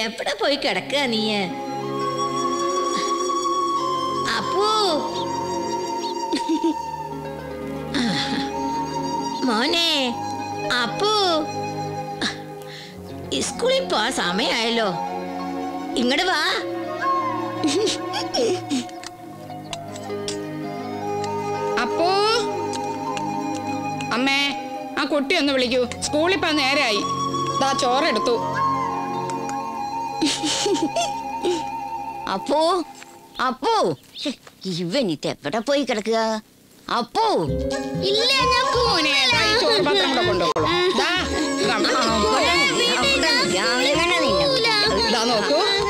എവിടെ പോയി കിടക്കുക നീ? അപ്പു മോനെ, അപ്പു സ്കൂളിൽ പോവാൻ സമയമായല്ലോ, ഇങ്ങോട്ട് വാ. അപ്പോ അമ്മേ, ആ കുട്ടി ഒന്ന് വിളിക്കൂ, സ്കൂളിൽ പോകാൻ നേരായി. ദാ ചോറെടുത്തു. അപ്പോ അപ്പോ ഇവനിത് എവിടെ പോയി കിടക്കുക? അപ്പോ ഇല്ല, നോക്കൂ,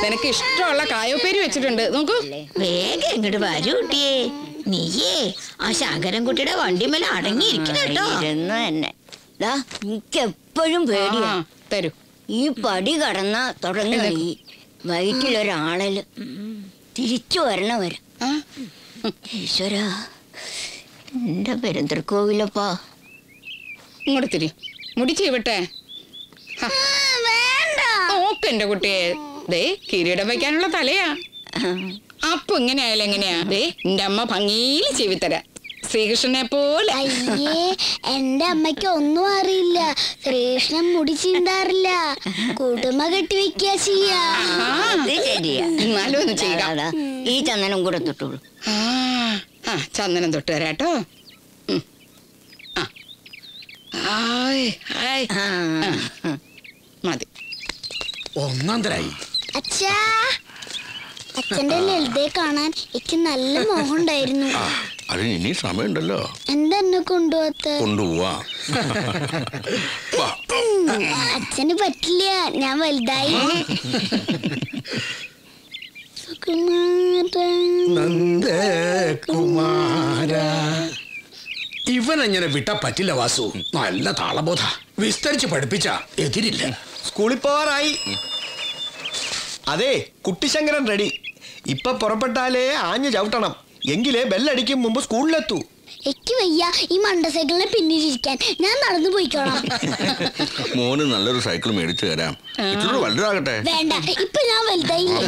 നിനക്ക് ഇഷ്ടമുള്ള കായോപ്പേരി വെച്ചിട്ടുണ്ട്, നോക്കൂ. വേഗം ഇങ്ങോട്ട് വരൂ കുട്ടിയെ. നീയേ ആ ശങ്കരൻകുട്ടിയുടെ വണ്ടിമേലെ അടങ്ങിയിരിക്കണോ? തന്നെ എനിക്ക് എപ്പോഴും പേടിയാ. തരൂ. ഈ പടി കടന്ന തുടങ്ങി വയറ്റിലൊരാളല് തിരിച്ചു വരണവര്. ഈശ്വര, എന്റെ പെരുന്തർക്കോവിലപ്പാ. ഇങ്ങോട്ട് തിരി, മുടി ചെയ്യട്ടെ. നോക്ക് എന്റെ കുട്ടിയെ, ദേ കിരീടം വയ്ക്കാനുള്ള തലയാ. അപ്പൊ ഇങ്ങനെയായാലും എങ്ങനെയാ? ദേ എന്റെ അമ്മ ഭംഗിയിൽ ചെയ്വിത്തരാ, ശ്രീകൃഷ്ണനെ പോലെ. അയ്യേ, എന്റെ അമ്മയ്ക്ക് ഒന്നും അറിയില്ല. ശ്രീകൃഷ്ണൻ മുടി ചീന്താറില്ല, കുടുംബ കെട്ടിവെക്കുക ചെയ്യാ. എന്നാലും ഒന്ന് ചെയ്യാ. ഈ ചന്ദനം കൂടെ തൊട്ടുള്ളൂ. ചന്ദനം തൊട്ട് തരാട്ടോ. മതി. ഒന്നാന്തരായി. അച്ഛാ, അച്ഛന്റെ ലളിതയെ കാണാൻ എനിക്ക് നല്ല മോഹം ഉണ്ടായിരുന്നു. അതിന് ഇനി സമയമുണ്ടല്ലോ. എന്താ എന്നെ കൊണ്ടുപോകാത്ത? കൊണ്ടുപോവാ. അച്ഛന് പറ്റില്ല, ഞാൻ വലുതായി. നന്ദകുമാര, ഇവനെങ്ങനെ വിട്ടാ പറ്റില്ല വാസു. നല്ല താളബോധ, വിസ്തരിച്ച് പഠിപ്പിച്ച എതിരില്ല. സ്കൂളിൽ പോവാറായി. അതെ, കുട്ടിശങ്കരൻ റെഡി. ഇപ്പൊ പുറപ്പെട്ടാലേ ആഞ്ഞു ചവിട്ടണം, എങ്കിലേ ബെല്ലടിക്കും മുമ്പ് സ്കൂളിലെത്തൂ. എനിക്ക് വയ്യ ഈ മണ്ട സൈക്കിളിനെ പിന്നിലിരിക്കാൻ, ഞാൻ നടന്നു പോയിക്കോളാം. മോന് നല്ലൊരു സൈക്കിൾ മേടിച്ചു തരാം, ഇച്ചിരി വലുതാകട്ടെ. വേണ്ട, ഇപ്പൊ ഞാൻ വലുതായില്ലേ.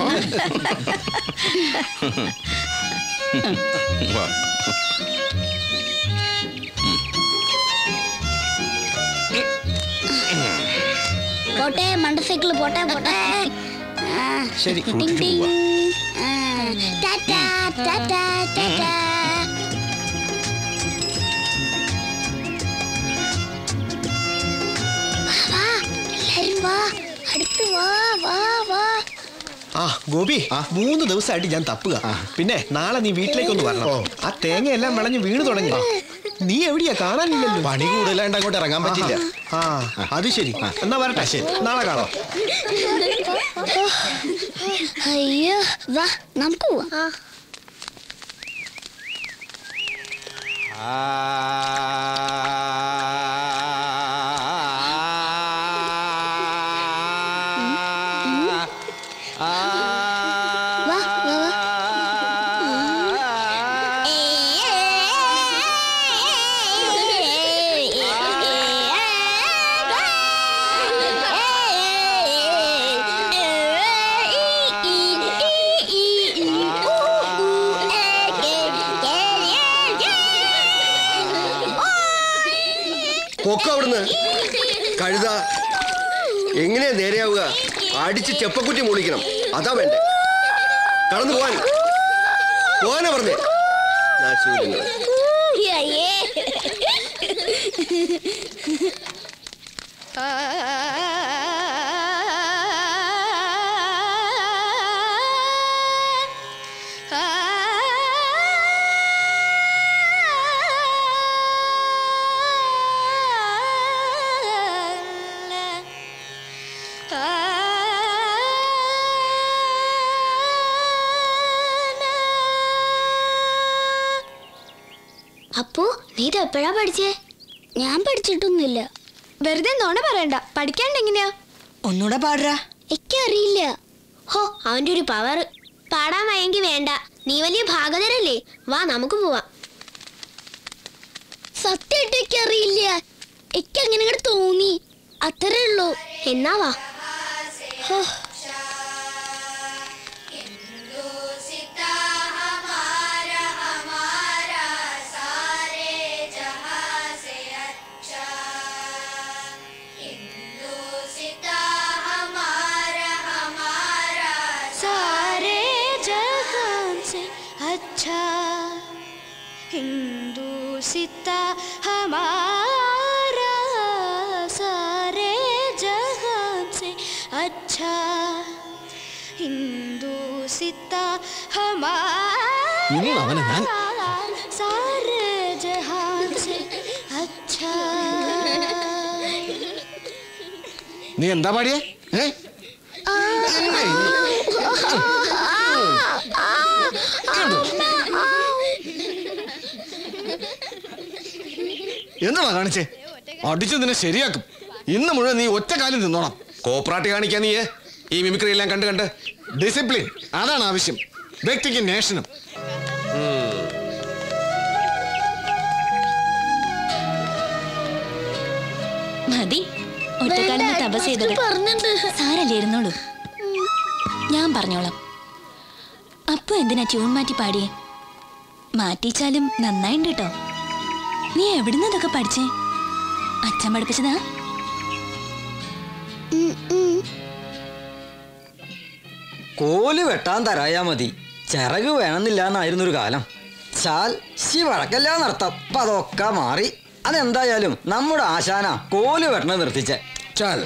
പോട്ടെ, മണ്ട സൈക്കിൾ പോട്ടെ പോട്ടെ. ശരി, ടാറ്റാ ടാറ്റാ ടാറ്റാ. എല്ലാരും വാ, അടുത്ത് വാ വാ വാ. ആ ഗോപി, 3 ദിവസമായിട്ട് ഞാൻ തപ്പുക. പിന്നെ നാളെ നീ വീട്ടിലേക്കൊന്ന് വരണം. ആ തേങ്ങയെല്ലാം വിളഞ്ഞ് വീണ് തുടങ്ങി. നീ എവിടെയാ, കാണാനില്ലല്ലോ. പണി കൂടുതലായിട്ട് അങ്ങോട്ട് ഇറങ്ങാൻ പറ്റില്ല. ആ അത് ശരി, എന്നാ വരട്ടെ. ശരി, നാളെ കാണാം. അയ്യോ, വാ നമുക്ക് പോവാം. പൊക്ക അവിടുന്ന് കഴുത. എങ്ങനെയാ നേരെയാവുക? അടിച്ച് ചെപ്പക്കുറ്റി മൂളിക്കണം, അതാ വേണ്ടേ. കടന്നു പോവാൻ പോവാനാ പറഞ്ഞേ. അപ്പോ നീ ഇത് എപ്പോഴാ പഠിച്ചേ? ഞാൻ പഠിച്ചിട്ടൊന്നുമില്ല. വെറുതെ നോണ പറയണ്ട, പഠിക്കാണ്ട് എങ്ങനെയാ? ഒന്നുകൂടെ പാടുറാ. എനിക്കറിയില്ല. ഹോ, അവന്റെ ഒരു പവർ. പാടാൻ വയ്യെങ്കി വേണ്ട, നീ വലിയ ഭാഗതരല്ലേ. വാ നമുക്ക് പോവാം. സത്യമായിട്ട് എനിക്കറിയില്ല, എനിക്ക് അങ്ങനെ തോന്നി, അത്രേ ഉള്ളൂ. എന്നാ വാ. हिंदुसिता हमारा सारे जहान से अच्छा हिंदुसिता हमारा सारे जहान से अच्छा നീ എന്താ പാടിയേ? എന്താ കാണിച്ചേ? അടിച്ചു നിന്നെ ശരിയാക്കും. ഇന്ന് മുഴുവൻ നീ ഒറ്റ കാലം നിന്നോണം. കോപ്പറാട്ടി കാണിക്കാൻ നീ ഈ മിമിക്രി എല്ലാം കണ്ട് കണ്ട്. ഡിസിപ്ലിൻ അതാണ് ആവശ്യം, വ്യക്തിക്ക് നേഷനും. മതി, ഒറ്റക്കാലം തപസ് ചെയ്തത് സാരല്ലേ, ഇരുന്നോളൂ, ഞാൻ പറഞ്ഞോളാം. അപ്പൊ എന്തിനാ ട്യൂൺ മാറ്റി പാടിയേ? മാറ്റിച്ചാലും നന്നായിണ്ട് കേട്ടോ. നീ എവിടുന്ന് ഇതൊക്കെ പഠിച്ചേ? അച്ഛൻ പഠിപ്പിച്ചതാ? കോല് വെട്ടാൻ തരായാ മതി, ചിറക് വേണമെന്നില്ല എന്നായിരുന്നൊരു കാലം. ചാൽ ശി വഴക്കല്ലാന്നർത്ഥം. അപ്പൊ അതൊക്കെ മാറി. അതെന്തായാലും നമ്മുടെ ആശാന കോല് വെട്ടണ നിർത്തിച്ചേ. ചാൽ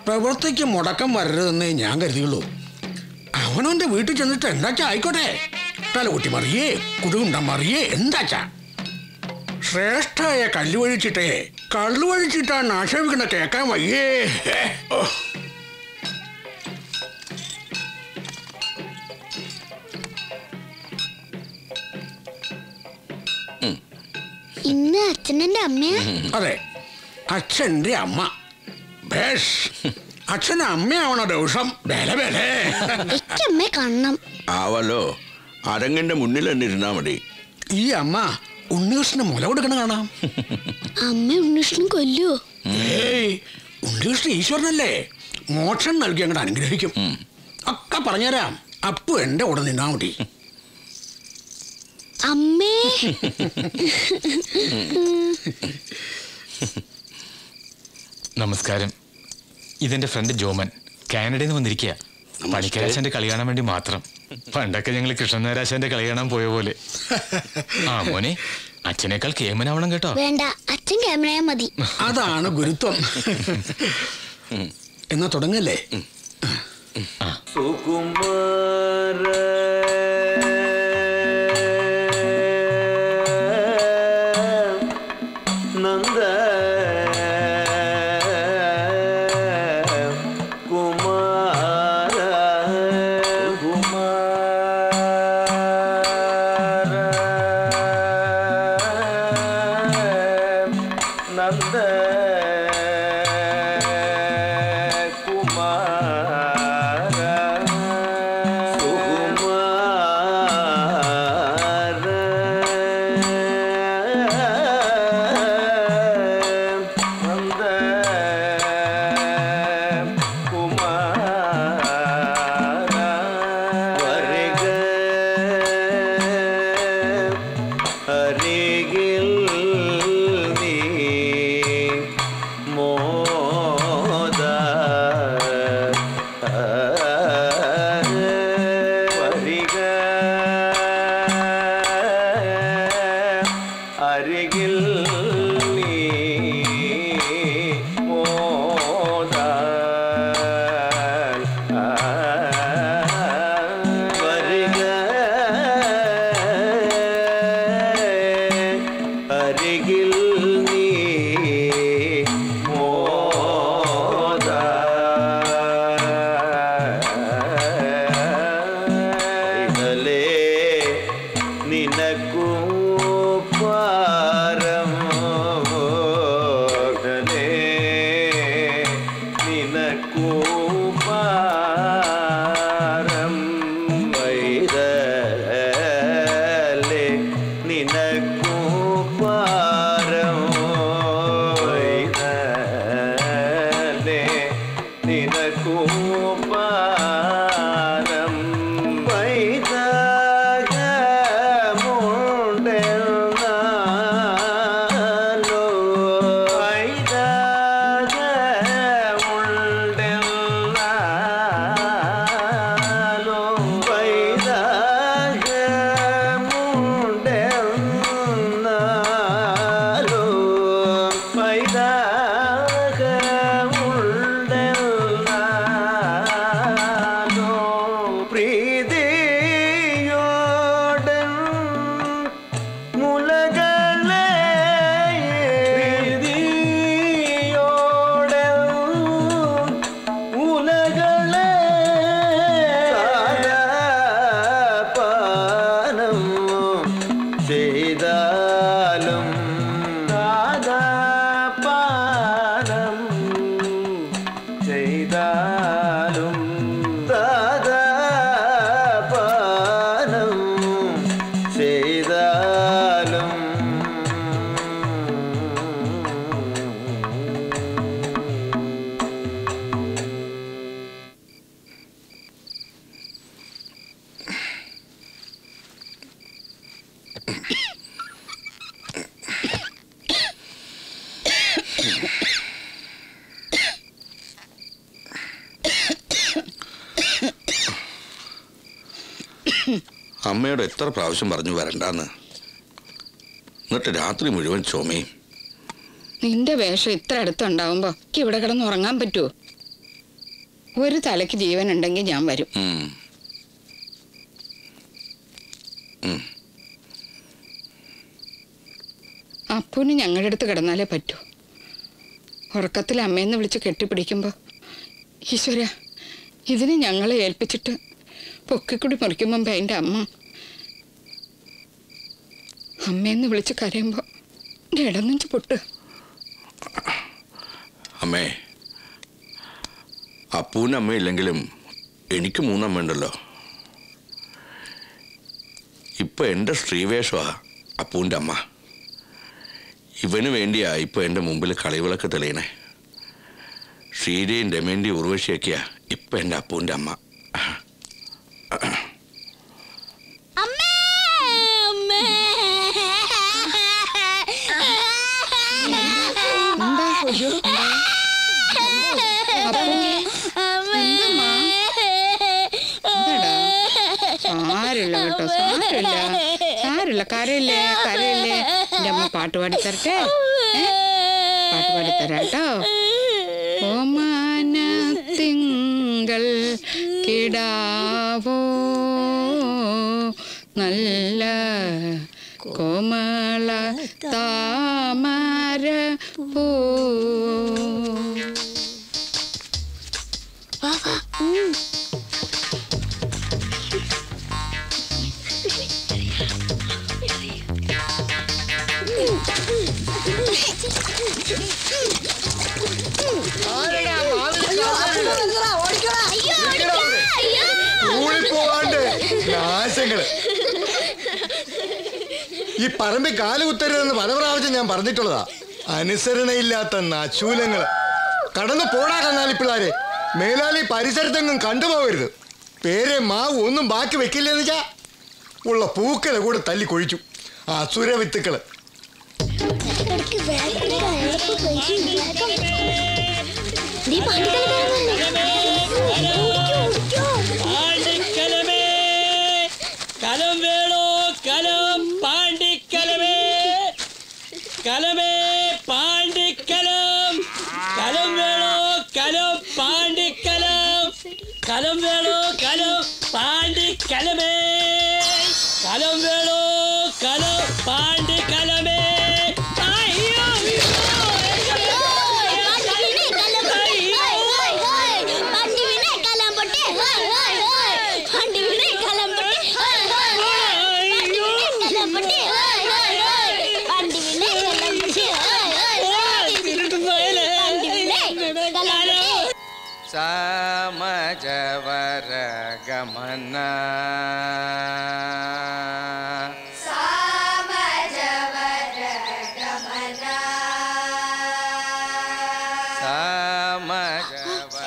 പ്രവൃത്തിക്ക് മുടക്കം വരരുതെന്നേ ഞാൻ കരുതിയുള്ളൂ. അവനവന്റെ വീട്ടിൽ ചെന്നിട്ട് എന്താച്ചാ ആയിക്കോട്ടെ. തലകുട്ടി മറിയേ, കുടുകുണ്ടം മറിയേ, എന്താച്ചാ. ശ്രേഷ്ഠായ കല്ലുവഴിച്ചിട്ടേ കള്ളുവഴിച്ചിട്ടാണ് ആക്ഷേപിക്കണ കേക്കാൻ വയ്യേ. ഇന്ന് അച്ഛനെന്റെ അമ്മയാ? അതെ, അച്ഛന്റെ അമ്മ. ബേഷ്, അച്ഛന് അമ്മയാവണ ദിവസം വില വില അമ്മ കാണണം ആവല്ലോ. അരങ്ങിന്റെ മുന്നിൽ തന്നെ ഇരുന്നാ മതി. ഈ അമ്മ ഉണ്ണികൃഷ്ണന് മുല കൊടുക്കണ കാണാം. അമ്മ ഉണ്ണികൃഷ്ണൻ കൊല്ലുവോ? ഏയ്, ഉണ്ണികൃഷ്ണൻ ഈശ്വരനല്ലേ, മോക്ഷം നൽകി അങ്ങോട്ട് അനുഗ്രഹിക്കും. ഒക്കെ പറഞ്ഞുതരാം. അപ്പു എന്റെ കൂടെ നിന്നാ മതി. അമ്മേ. നമസ്കാരം. ഇതെന്റെ ഫ്രണ്ട് ജോമൻ, കാനഡയിൽ നിന്ന് വന്നിരിക്കുക. പണിക്കരാശന്റെ കളി കാണാൻ വേണ്ടി മാത്രം. പണ്ടൊക്കെ ഞങ്ങൾ കൃഷ്ണനാരാശന്റെ കളി കാണാൻ പോയ പോലെ. ആ മോനെ, അച്ഛനേക്കാൾ കേമനാവണം കേട്ടോ. വേണ്ട, അച്ഛൻ ക്യാമറയാ മതി. അതാണ് ഗുരുത്വം. എന്നാ തുടങ്ങല്ലേ? സുകുമാര നന്ദ കുമാര കുമാര നന്ദ നിനക്കു പാരം അമ്മയോട് എത്ര പ്രാവശ്യം പറഞ്ഞു വരണ്ടാന്ന്. എന്നിട്ട് രാത്രി മുഴുവൻ ചുമയും. നിന്റെ വേഷം ഇത്ര അടുത്തുണ്ടാവുമ്പോ ഇവിടെ കിടന്ന് ഉറങ്ങാൻ പറ്റുമോ? ഒരു തലയ്ക്ക് ജീവൻ ഉണ്ടെങ്കിൽ ഞാൻ വരും. അപ്പൂന് ഞങ്ങളുടെ അടുത്ത് കിടന്നാലേ പറ്റൂ. ഉറക്കത്തിൽ അമ്മയെന്ന് വിളിച്ച് കെട്ടിപ്പിടിക്കുമ്പോ ഈശ്വര, ഇതിന് ഞങ്ങളെ ഏൽപ്പിച്ചിട്ട് പൊക്കിക്കുടി മുറിക്കുമ്പോ എൻ്റെ അമ്മയെന്ന് വിളിച്ച് കരയുമ്പോ എൻ്റെ ഇടനെഞ്ച് പൊട്ട്. അമ്മേ, അപ്പൂന് അമ്മയില്ലെങ്കിലും എനിക്ക് 3 അമ്മയുണ്ടല്ലോ. ഇപ്പൊ എൻ്റെ സ്ത്രീവേഷമാ അപ്പൂൻ്റെ അമ്മ. ഇവന് വേണ്ടിയാ ഇപ്പൊ എൻ്റെ മുമ്പിൽ കളിവിളക്ക് തെളിയണേ. ശ്രീരയും രമേന്റെയും ഉർവശിയൊക്കെയാ ഇപ്പൊ എൻ്റെ അപ്പൂൻ്റെ അമ്മ. സാരില്ല കേട്ടോ, സാരില്ല. കരയില്ലേ എൻ്റെ അമ്മ പാട്ട് പാടിത്തരട്ടെ, പാട്ട് പാടിത്തരാട്ടോ. ഓമാന തിങ്കൾ കിടാവോ നല്ല കോമള താമര പൂ. നാശങ്ങള് ഈ പറമ്പിൽ കാല് കുത്തരുതെന്ന് പല പ്രാവശ്യം ഞാൻ പറഞ്ഞിട്ടുള്ളതാ. അനുസരണയില്ലാത്ത നശൂലങ്ങള്. കടന്നു പോടാ കന്നാലിപ്പിള്ളാരെ. മേലാലി പരിസരത്തെങ്ങും കണ്ടുപോകരുത്. പേരെ മാവ് ഒന്നും ബാക്കി വെക്കില്ലെന്ന് വെച്ചാ ഉള്ള പൂക്കളെ കൂടെ തല്ലി കൊഴിച്ചു. അസുര വിത്തുക്കള്. കലം വേണോ കലം പാണ്ടിക്കലമേ, കലമേ പാണ്ടിക്കലം. കലം വേണോ കലം പാണ്ടിക്കലം, കലം വേണോ കലം പാണ്ടിക്കലമേ, കലം വേണോ കലം പാണ്ടിക്കലമേ. സമജവര ഗമന സമജവര ഗമന സമജവര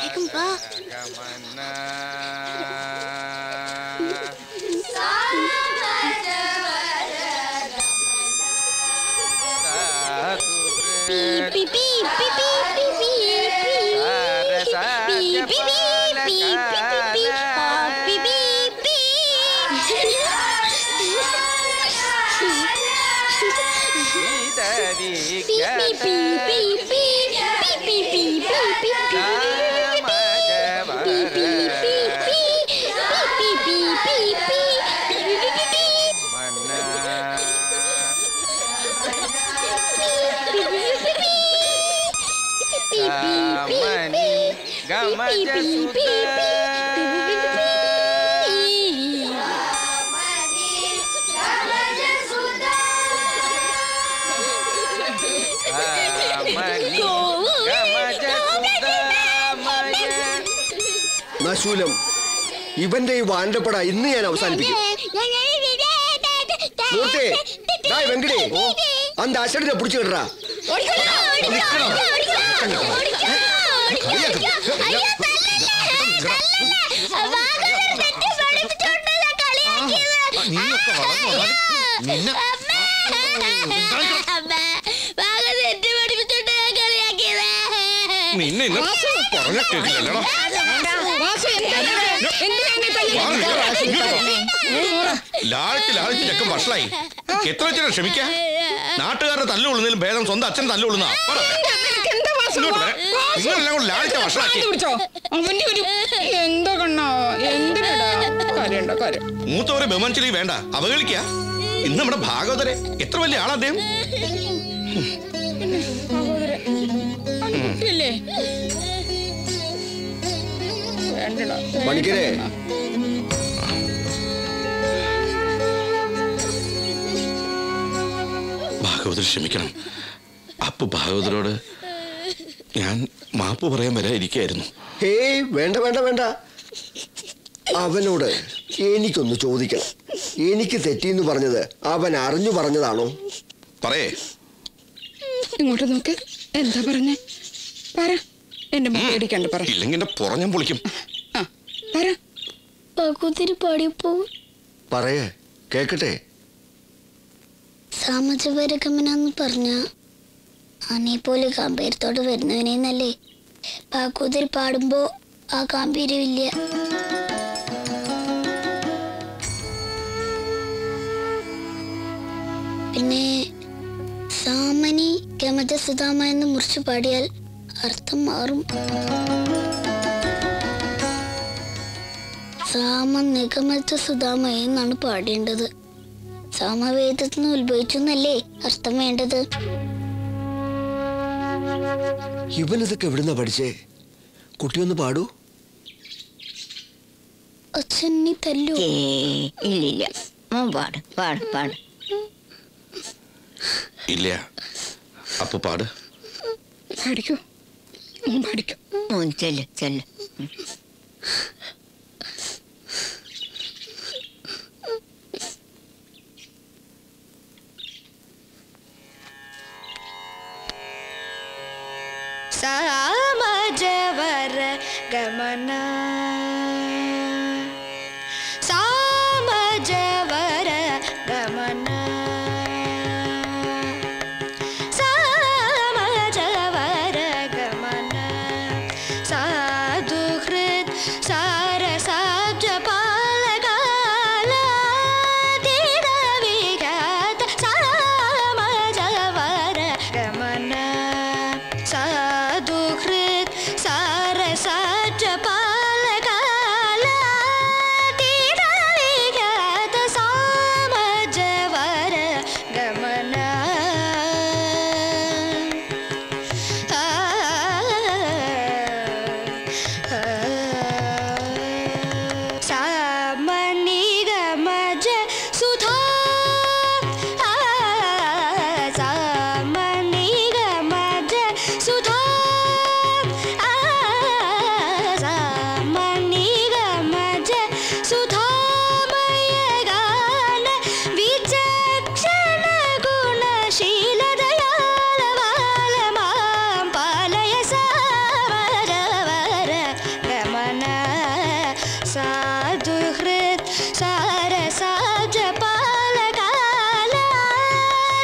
ഗമന നശൂലം. ഇവന്റെ ഈ വാണ്ടപ്പട ഇന്ന് ഞാൻ അവസാനിപ്പിക്കും. മൂർത്തി, വെങ്കടേ, അന്ത അശടിനെ പിടിച്ചു കിട്ടാ. നിന്നെ പറഞ്ഞ കേട്ടില്ലല്ലോ. ലാളിച്ച് ചെക്കൻ വഷളായി. എത്ര വെച്ചാൽ ക്ഷമിക്കാ? നാട്ടുകാരുടെ തല്ലുകൊള്ളുന്നതിലും ഭേദം സ്വന്തം അച്ഛൻ തല്ലുകൊള്ളുന്ന നിങ്ങളെല്ലാം കൂടെ ലാളിച്ച വഷളാക്കി. മൂത്തവരെ ബഹുമാനിച്ചില്ലേ വേണ്ട, അവഗണിക്ക. ഇന്ന് നമ്മുടെ ഭാഗവതരെ എത്ര വലിയ ആളാ അദ്ദേഹം. പണിക്കരെ ഭാഗവതർ ക്ഷമിക്കണം. അപ്പു ഭാഗവതരോട് ഞാൻ മാപ്പ് പറയാൻ വരാതിരിക്കായിരുന്നു. ഹേയ് വേണ്ട വേണ്ട വേണ്ട. അവനോട് എനിക്കൊന്ന് ചോദിക്കണം. എനിക്ക് തെറ്റിന്ന് പറഞ്ഞത് അവൻ അറിഞ്ഞു പറഞ്ഞതാണോ? പറയേ. ഇങ്ങോട്ട് നോക്ക്. എന്താ പറഞ്ഞേ? പറ. എന്റെ മുഖേടിക്കണ്ട് പറ. ഇല്ലെങ്കിൽ എന്റെ പുറം ഞാൻ പൊളിക്കും. പറയേ കേക്കട്ടെ. സാമജവരഗമനെന്ന് പറഞ്ഞ ആനയെ പോലെ ഗാംഭീര്യത്തോട് വരുന്നവനെന്നല്ലേ പാക്കൂതിരി പാടുമ്പോ ആ ഗാംഭീര്യമില്ല. പിന്നെ സാമനി ഗമജ സുധാമ എന്ന് മുറിച്ചു പാടിയാൽ അർത്ഥം മാറും. സാമ നിഗമജ സുധാമ എന്നാണ് പാടേണ്ടത്. സാമവേദത്തിൽ നിന്ന് ഉത്ഭവിച്ചു എന്നല്ലേ അർത്ഥം വേണ്ടത്. ഇവനിതൊക്കെ എവിടുന്നാ പഠിച്ചേ? കുട്ടിയൊന്ന് പാടൂ. അച്ഛനെ തല്ലു. ഇല്ലില്ല, പാട് പാട് പാട്. ഇല്ല അപ്പൊ പാട്. പഠിക്കൂ പഠിക്കൂ. ചെല്ല് ചെല്ല്. സാമജവര ഗമന സാമജവര ഗമന സാമജവര ഗമന സാധുഹൃത് സാരസാബ്ജപാലകാല ദിനവിഖ്യാത സാമജവര ഗമന സാധുഹൃത് സാരസാബ്ജപാലകാല ദിനവിഖ്യാത സാമജവര ഗമന സാമനിഗമജ സുധാ സാമനിഗമജ സുധാ സാമനിഗമജ സുധാമയ ഗാന വിചക്ഷണ ഗുണശീല ദയാല ബാലമാം പാലയ സാമജവര ഗമന സാധുഹൃത് സാരസാബ്ജപാലകാല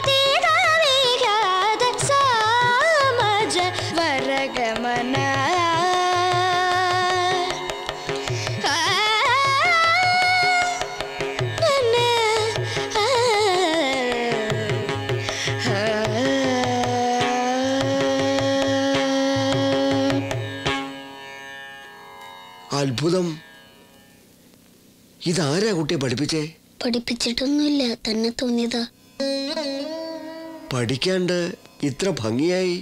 ദിനവിഖ്യാത സാമജവര ഗമന അത്ഭുതം. ഇതാരാ കുട്ടിയെ പഠിപ്പിച്ചേ? പഠിപ്പിച്ചിട്ടൊന്നുമില്ല, തന്നെ തോന്നിയതാ. പഠിക്കാണ്ട് ഇത്ര ഭംഗിയായി.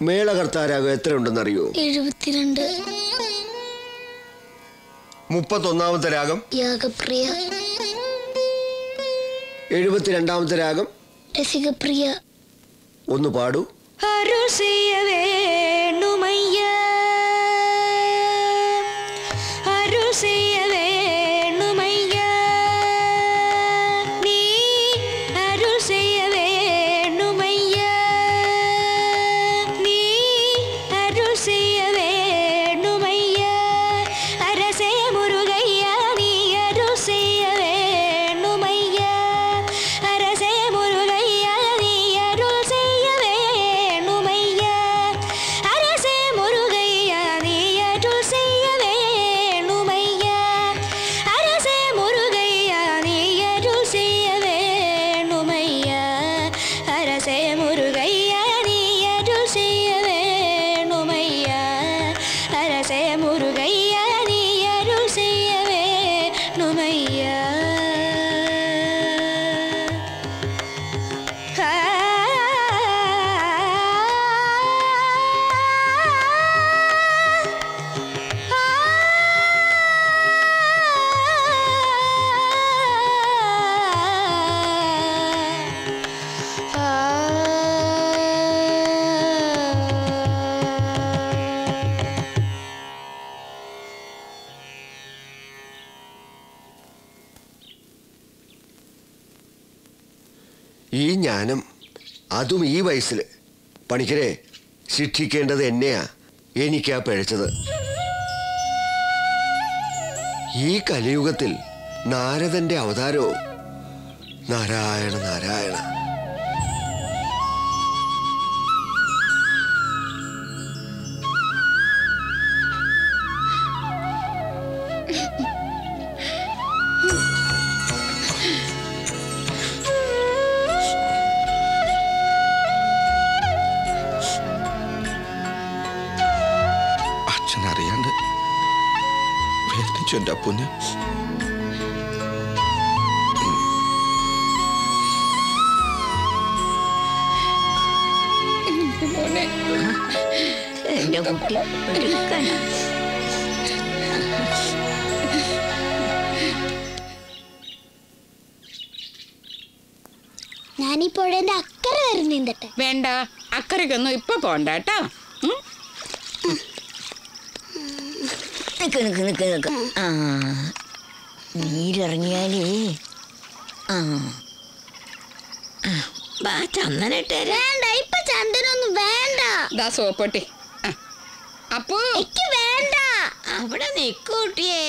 മേളകർത്താരാഗം എത്രയുണ്ടെന്നറിയോ? 72. 31ാമത്തെ രാഗം യാഗപ്രിയ. 72ാമത്തെ രാഗം രസികപ്രിയ. ഒന്ന് പാടൂ. അരുസിയ വേണുമയ്യ അരുസിയ വേണുമയ്യ നീ അരുസിയ വേണുമയ്യ നീ അരുസിയ വേണുമയ്യ അരസേ മുരുകയ്യ നീ അരുസിയ വേണുമയ്യ അരസേ മുരുകയ്യ നീ അരുസിയ വേണുമയ്യ അരസേ മുരുക ഈ ജ്ഞാനം, അതും ഈ വയസ്സിൽ. പണിക്കരെ, ശിക്ഷിക്കേണ്ടത് എന്നെയാ. എനിക്കാ പിഴച്ചത്. ഈ കലിയുഗത്തിൽ നാരദന്റെ അവതാരവും. നാരായണ നാരായണ. അച്ഛനറിയാണ്ട് വേദനിച്ചു എൻ്റെ അപ്പൂന്. എന്റെ കുട്ടി എടുക്കാനാ. ഞാനിപ്പോഴെ അക്കരെ വരെ നീന്തട്ടെ. വേണ്ട, അക്കരയ്ക്കൊന്നും ഇപ്പൊ പോണ്ട കേട്ടോ. നിക്ക് നിക്ക് നിക്ക് നിക്ക്. ആ, നീരിറങ്ങിയാലേ. ആ, ചന്ദനിട്ടേ. വേണ്ട, ഇപ്പൊ ചന്ദനൊന്നും വേണ്ട. ദാ സോപ്പൊട്ടി. അപ്പോ എനിക്ക് വേണ്ട. അവിടെ നിക്കൂട്ടിയേ.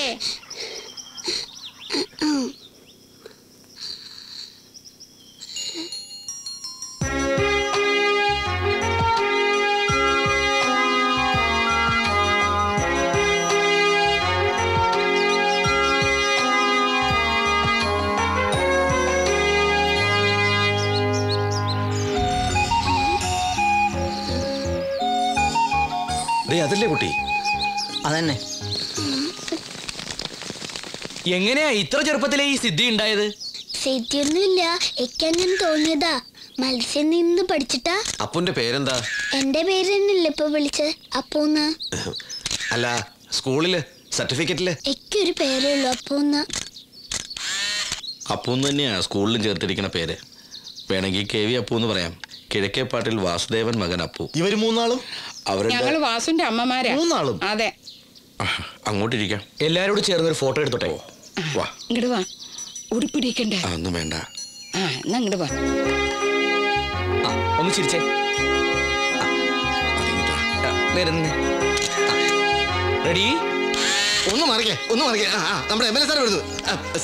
അതല്ലേ കുട്ടി? അതന്നെ. എങ്ങനെയാ ഇത്ര ചെറുപ്പത്തിലെ ഈ സിദ്ധി ഉണ്ടായത്? സിദ്ധിയൊന്നുമില്ല, എനിക്കങ്ങനെ തോന്നിയതാ. മത്സ്യം നിന്ന് പഠിച്ചിട്ടാ. അപ്പുന്റെ പേരെന്താ? എന്റെ പേര് തന്നെയല്ലേ ഇപ്പൊ വിളിച്ചത്, അപ്പൂന്ന്. അല്ല, സ്കൂളില് സർട്ടിഫിക്കറ്റില് എനിക്കൊരു പേരേ ഉള്ളൂ, അപ്പൂന്ന്. അപ്പൂന്ന് തന്നെയാ സ്കൂളിലും ചേർത്തിരിക്കുന്ന പേര്. വേണമെങ്കിൽ കെ വി അപ്പൂന്ന് പറയാം. കിഴക്കേപ്പാട്ടിൽ വാസുദേവൻ മകൻ അപ്പു. ഇവര് മൂന്നാളും ഞങ്ങൾ വാസുന്റെ അമ്മമാരാ. മൂന്നാളും? അതെ. അങ്ങോട്ടിരിക്കാം. എല്ലാരോടും ചേർന്നൊരു ഫോട്ടോ എടുത്തോട്ടെ. വാ. ഇങ്ങോട്ട് വാ. ഉടുപ്പിടിക്കണ്ടേ? ഒന്നും വേണ്ട. എന്നാ ഇങ്ങോട്ട് വാ. ഒന്ന് ചിരിച്ചേ. റെഡി? ഒന്ന് മറിക്കേ, ഒന്ന് മറിക്കേ. നമ്മുടെ എം എൽ എ സാർ വരുന്നു.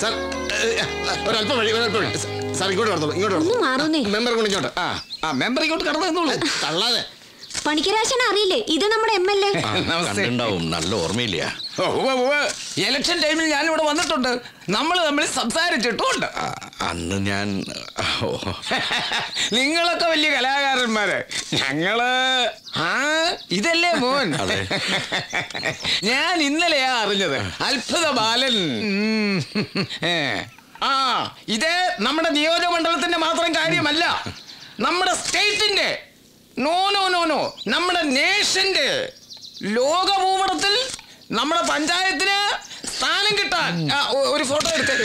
സാർ ഒരല്പം വഴി, ഒരല്പം വഴി. സാർ ഇങ്ങോട്ട് കടന്നോളൂ, ഇങ്ങോട്ട് കടന്നു. മെമ്പർ കൊണ്ട് ഇങ്ങോട്ട്. മെമ്പർ ഇങ്ങോട്ട് കടന്നു തന്നോളൂ. തള്ളാതെ. പണിക്കരാശനെ അറിയില്ലേ? ഇത് നമ്മുടെ എം എൽ എ. കണ്ടിണ്ടാവും, നല്ല ഓർമ്മയില്ല. ഇലക്ഷൻ ടൈമിൽ ഞാൻ ഇവിടെ വന്നിട്ടുണ്ട്. നമ്മൾ തമ്മിൽ സംസാരിച്ചിട്ടുണ്ട്. അന്ന് ഞാൻ നിങ്ങളൊക്കെ വലിയ കലാകാരന്മാര്, ഞങ്ങള് ഇതല്ലേ മോൻ? ഞാൻ ഇന്നലെയാ അറിഞ്ഞത്. അത്ഭുത ബാലൻ. ഇത് നമ്മുടെ നിയോജകമണ്ഡലത്തിന്റെ മാത്രം കാര്യമല്ല, നമ്മുടെ സ്റ്റേറ്റിന്റെ, നോ നോ നോ നോ നമ്മുടെ നേഷന്റെ, ലോകഭൂപടത്തിൽ നമ്മുടെ പഞ്ചായത്തിന് സ്ഥാനം കിട്ടാൻ ഒരു ഫോട്ടോ എടുത്തേ.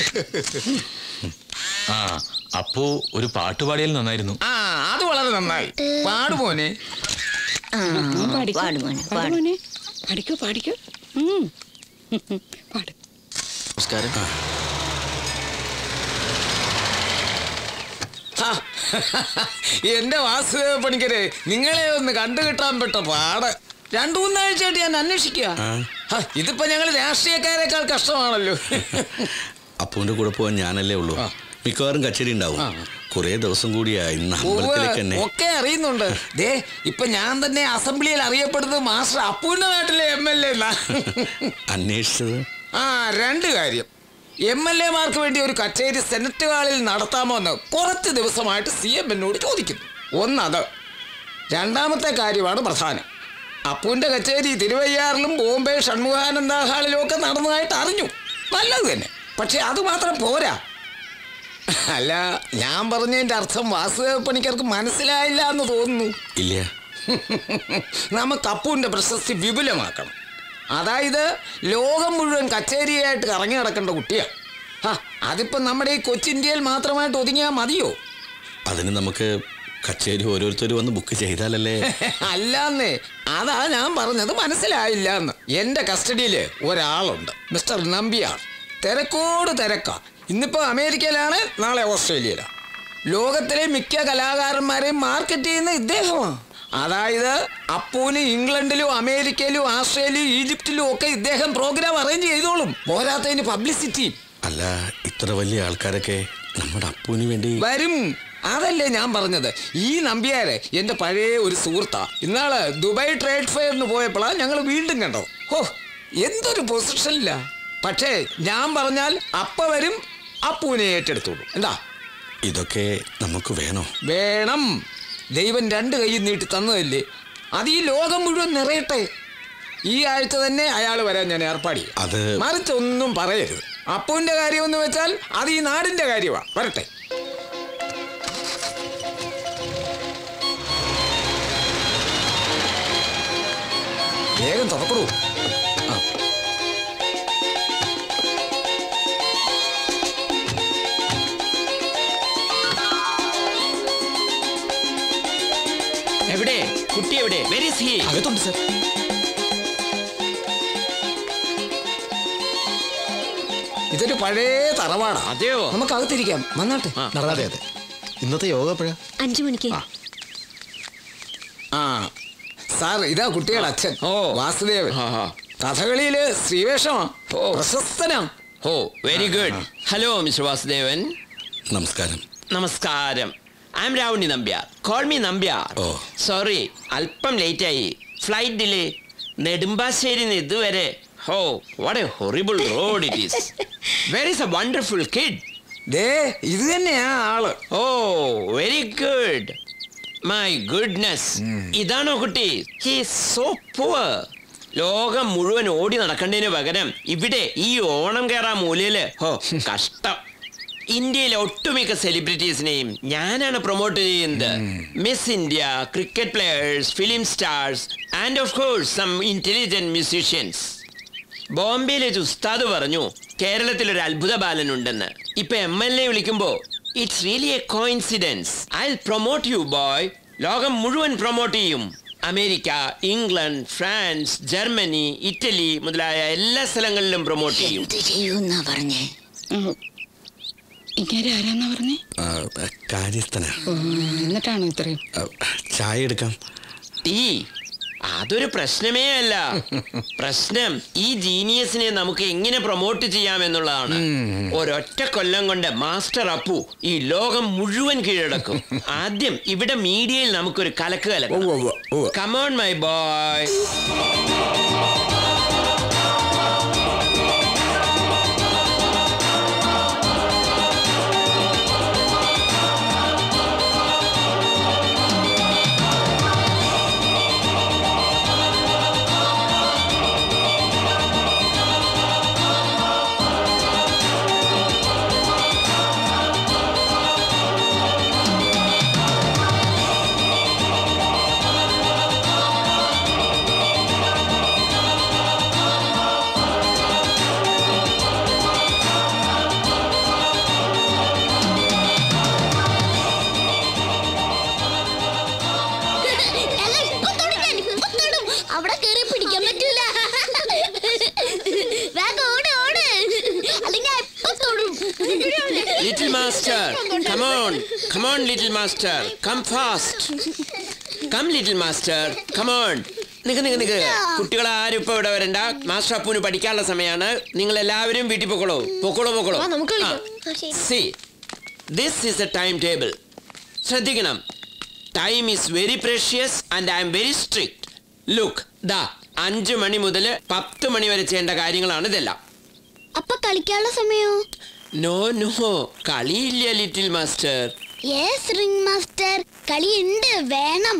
അപ്പോ ഒരു പാട്ടുപാടിയാൽ നന്നായിരുന്നു. അത് വളരെ നന്നായി. പാടുമോനെ. പഠിക്കൂ പാടിക്കൂ. നമസ്കാരം. എന്റെ വാസുദേവ പണിക്കരെ, നിങ്ങളെ ഒന്ന് കണ്ടുകിട്ടാൻ പെട്ട പാട്. 2-3 ആഴ്ചയായിട്ട് ഞാൻ അന്വേഷിക്കുക. ഇതിപ്പോ ഞങ്ങൾ രാഷ്ട്രീയക്കാരെക്കാൾ കഷ്ടമാണല്ലോ. അപ്പൂന്റെ കൂടെ പോവാൻ ഞാനല്ലേ ഉള്ളൂ. മിക്കവാറും കച്ചേരി ഉണ്ടാവും. കുറെ ദിവസം കൂടിയാ ഇന്ന് അമ്പലത്തിലേക്ക് തന്നെ. ഒക്കെ അറിയുന്നുണ്ട്. ദേ ഇപ്പൊ ഞാൻ തന്നെ അസംബ്ലിയിൽ അറിയപ്പെടുന്നത് മാസ്റ്റർ അപ്പൂന്റെ നാട്ടിലെ MLA. അന്വേഷിച്ചത് 2 കാര്യം. MLA-മാർക്ക് വേണ്ടി ഒരു കച്ചേരി സെനറ്റ് ഹാളിൽ നടത്താമോ എന്ന് കുറച്ച് ദിവസമായിട്ട് CM എന്നോട് ചോദിക്കുന്നു. ഒന്നത്. 2ാമത്തെ കാര്യമാണ് പ്രധാനം. അപ്പൂന്റെ കച്ചേരി തിരുവയ്യാറിലും ബോംബെ ഷൺമുഖാനന്ദ ഹാളിലും ഒക്കെ നടന്നതായിട്ട് അറിഞ്ഞു. നല്ലത് തന്നെ. പക്ഷെ അത് മാത്രം പോരാ. അല്ല, ഞാൻ പറഞ്ഞതിന്റെ അർത്ഥം വാസുദേവ പണിക്കർക്ക് മനസ്സിലായില്ല എന്ന് തോന്നുന്നു. ഇല്ല. നമുക്ക് അപ്പൂന്റെ പ്രശസ്തി വിപുലമാക്കണം. അതായത് ലോകം മുഴുവൻ കച്ചേരിയായിട്ട് കറങ്ങി നടക്കേണ്ട കുട്ടിയാ. അതിപ്പോ നമ്മുടെ ഈ കൊച്ചിന്ത്യയിൽ മാത്രമായിട്ട് ഒതുങ്ങിയാൽ മതിയോ? അതിന് നമുക്ക് കച്ചേരി ഓരോരുത്തരും വന്ന് ബുക്ക് ചെയ്താലല്ലേ? അല്ലാന്നേ, അതാ ഞാൻ പറഞ്ഞത് മനസ്സിലായില്ല എന്ന്. എന്റെ കസ്റ്റഡിയില് ഒരാളുണ്ട്, മിസ്റ്റർ നമ്പ്യാർ. തിരക്കോട് തിരക്കാ. ഇന്നിപ്പോ അമേരിക്കയിലാണ്, നാളെ ഓസ്ട്രേലിയയിലാണ്. ലോകത്തിലെ മിക്ക കലാകാരന്മാരെയും മാർക്കറ്റ് ചെയ്യുന്ന ഇദ്ദേഹമാണ്. അതായത് അപ്പൂന് ഇംഗ്ലണ്ടിലും അമേരിക്കയിലും ആസ്ട്രേലിയയിലും ഈജിപ്തിലും ഒക്കെ ഇദ്ദേഹം പ്രോഗ്രാം അറേഞ്ച് ചെയ്തോളും. പോരാത്തതിന് പബ്ലിസിറ്റി. അല്ല, ഇത്ര വലിയ ആൾക്കാരൊക്കെ നമ്മുടെ അപ്പൂന് വേണ്ടി വരും. അതല്ലേ ഞാൻ പറഞ്ഞത്. ഈ നമ്പ്യാരെ എന്റെ പഴയ ഒരു സുഹൃത്താ. ഇന്നാള് ദുബായ് ട്രേഡ് ഫെയറിന് പോയപ്പോഴാണ് ഞങ്ങൾ വീണ്ടും കണ്ടോ. ഓ, എന്തൊരു പൊസിഷനില്ല. പക്ഷേ ഞാൻ പറഞ്ഞാൽ അപ്പ വരും, അപ്പൂനെ ഏറ്റെടുത്തോളൂ. എന്താ? ഇതൊക്കെ നമുക്ക് വേണോ? വേണം. ദൈവം 2 കൈ നീട്ടി തന്നതല്ലേ, അത് ഈ ലോകം മുഴുവൻ നിറയട്ടെ. ഈ ആഴ്ച തന്നെ അയാൾ വരാൻ ഞാൻ ഏർപ്പാടി. അത് മറിച്ചൊന്നും പറയരുത്. അപ്പൂന്റെ കാര്യം എന്ന് വെച്ചാൽ അത് ഈ നാടിന്റെ കാര്യമാണ്. വരട്ടെ. വേഗം തുറക്കൂ. എവിടെ കുട്ടി? എവിടെ? വെരി സി അകത്തുണ്ട് സർ. ഇതൊരു പഴയ തറവാടാ. അതെയോ? നമുക്ക് അകത്തിരിക്കാം. വന്നാട്ടെ. അതെ അതെ. ഇന്നത്തെ യോഗ എപ്പോഴാ? 5 മണിക്ക്. ആ സാർ, ഇതാ കുട്ടിയുടെ അച്ഛൻ. ഓ, വാസുദേവൻ. കഥകളിയില് ശ്രീവേഷമാ. ഓ, പ്രശസ്തനാ. ഓ, very good. Hello mister Vasudevan. നമസ്കാരം. നമസ്കാരം. I am Ravunni Nambiar. Call me Nambiar. Sorry, അല്പം ലേറ്റായി. Flight delay. നെടുമ്പാശ്ശേരി ഇതുവരെ. ഓ, what a horrible road it is. Where is a wonderful kid. ദേ ഇത് തന്നെയാ ആള്. ഓ, വെരി ഗുഡ്. My goodness. ഇതാണോ കുട്ടി? He is so poor. ലോകം മുഴുവൻ ഓടി നടക്കേണ്ടതിന് പകരം ഇവിടെ ഈ ഓണം കയറാൻ മൂലയില് ഹോ കഷ്ടം. ഇന്ത്യയിലെ ഒട്ടുമിക്ക സെലിബ്രിറ്റീസിനെയും ഞാനാണ് പ്രൊമോട്ട് ചെയ്യുന്നത്. Miss India, cricket players, film stars and of course some intelligent musicians. ബോംബെയിലെ ഉസ്താദ് പറഞ്ഞു കേരളത്തിൽ ഒരു അത്ഭുത ബാലനുണ്ടെന്ന്. ഇപ്പൊ MLA വിളിക്കുമ്പോ it's really a coincidence. I will promote you boy. ലോകം മുഴുവൻ പ്രൊമോട്ട് ചെയ്യും. America, England, France, Germany, Italy മുതലായ എല്ലാ സ്ഥലങ്ങളിലും പ്രൊമോട്ട് ചെയ്യും. പറഞ്ഞേ ഇങ്ങനെ ആരാന്നാ പറഞ്ഞേ? കാര്യസ്ഥനാ. എന്നിട്ടാണോ ഇത്രയും? ചായ എടുക്കാം. ടീ അതൊരു പ്രശ്നമേ അല്ല. പ്രശ്നം ഈ ജീനിയസിനെ നമുക്ക് എങ്ങനെ പ്രൊമോട്ട് ചെയ്യാമെന്നുള്ളതാണ്. ഒരൊറ്റ കൊല്ലം കൊണ്ട് മാസ്റ്റർ അപ്പു ഈ ലോകം മുഴുവൻ കീഴടക്കും. ആദ്യം ഇവിടെ മീഡിയയിൽ നമുക്കൊരു കലക്ക് കലക്കാം. Come on my boy. അവിടെ കേറി പിടിക്കാൻ പറ്റൂല. Little master, come on, come on, little master, come fast. Come, little master, come on. നിക്ക് കുട്ടികൾ ആരും ഇപ്പൊ ഇവിടെ വരണ്ട. മാസ്റ്റർ അപ്പൂന് പഠിക്കാനുള്ള സമയമാണ്. നിങ്ങൾ എല്ലാവരും വീട്ടിൽ പൊക്കോളൂ. See, this is a timetable. ശ്രദ്ധിക്കണം. Time is very precious and I am very strict. Look, ദാ 5 മണി മുതൽ 10 മണി വരെ ചെയ്യേണ്ട കാര്യങ്ങളാണ് ഇതെല്ലാം. അപ്പൊ കളിക്കാനുള്ള സമയോ? നോ കളിയില്ല little master. Yes ring master, കളിയുണ്ട്, വേണം.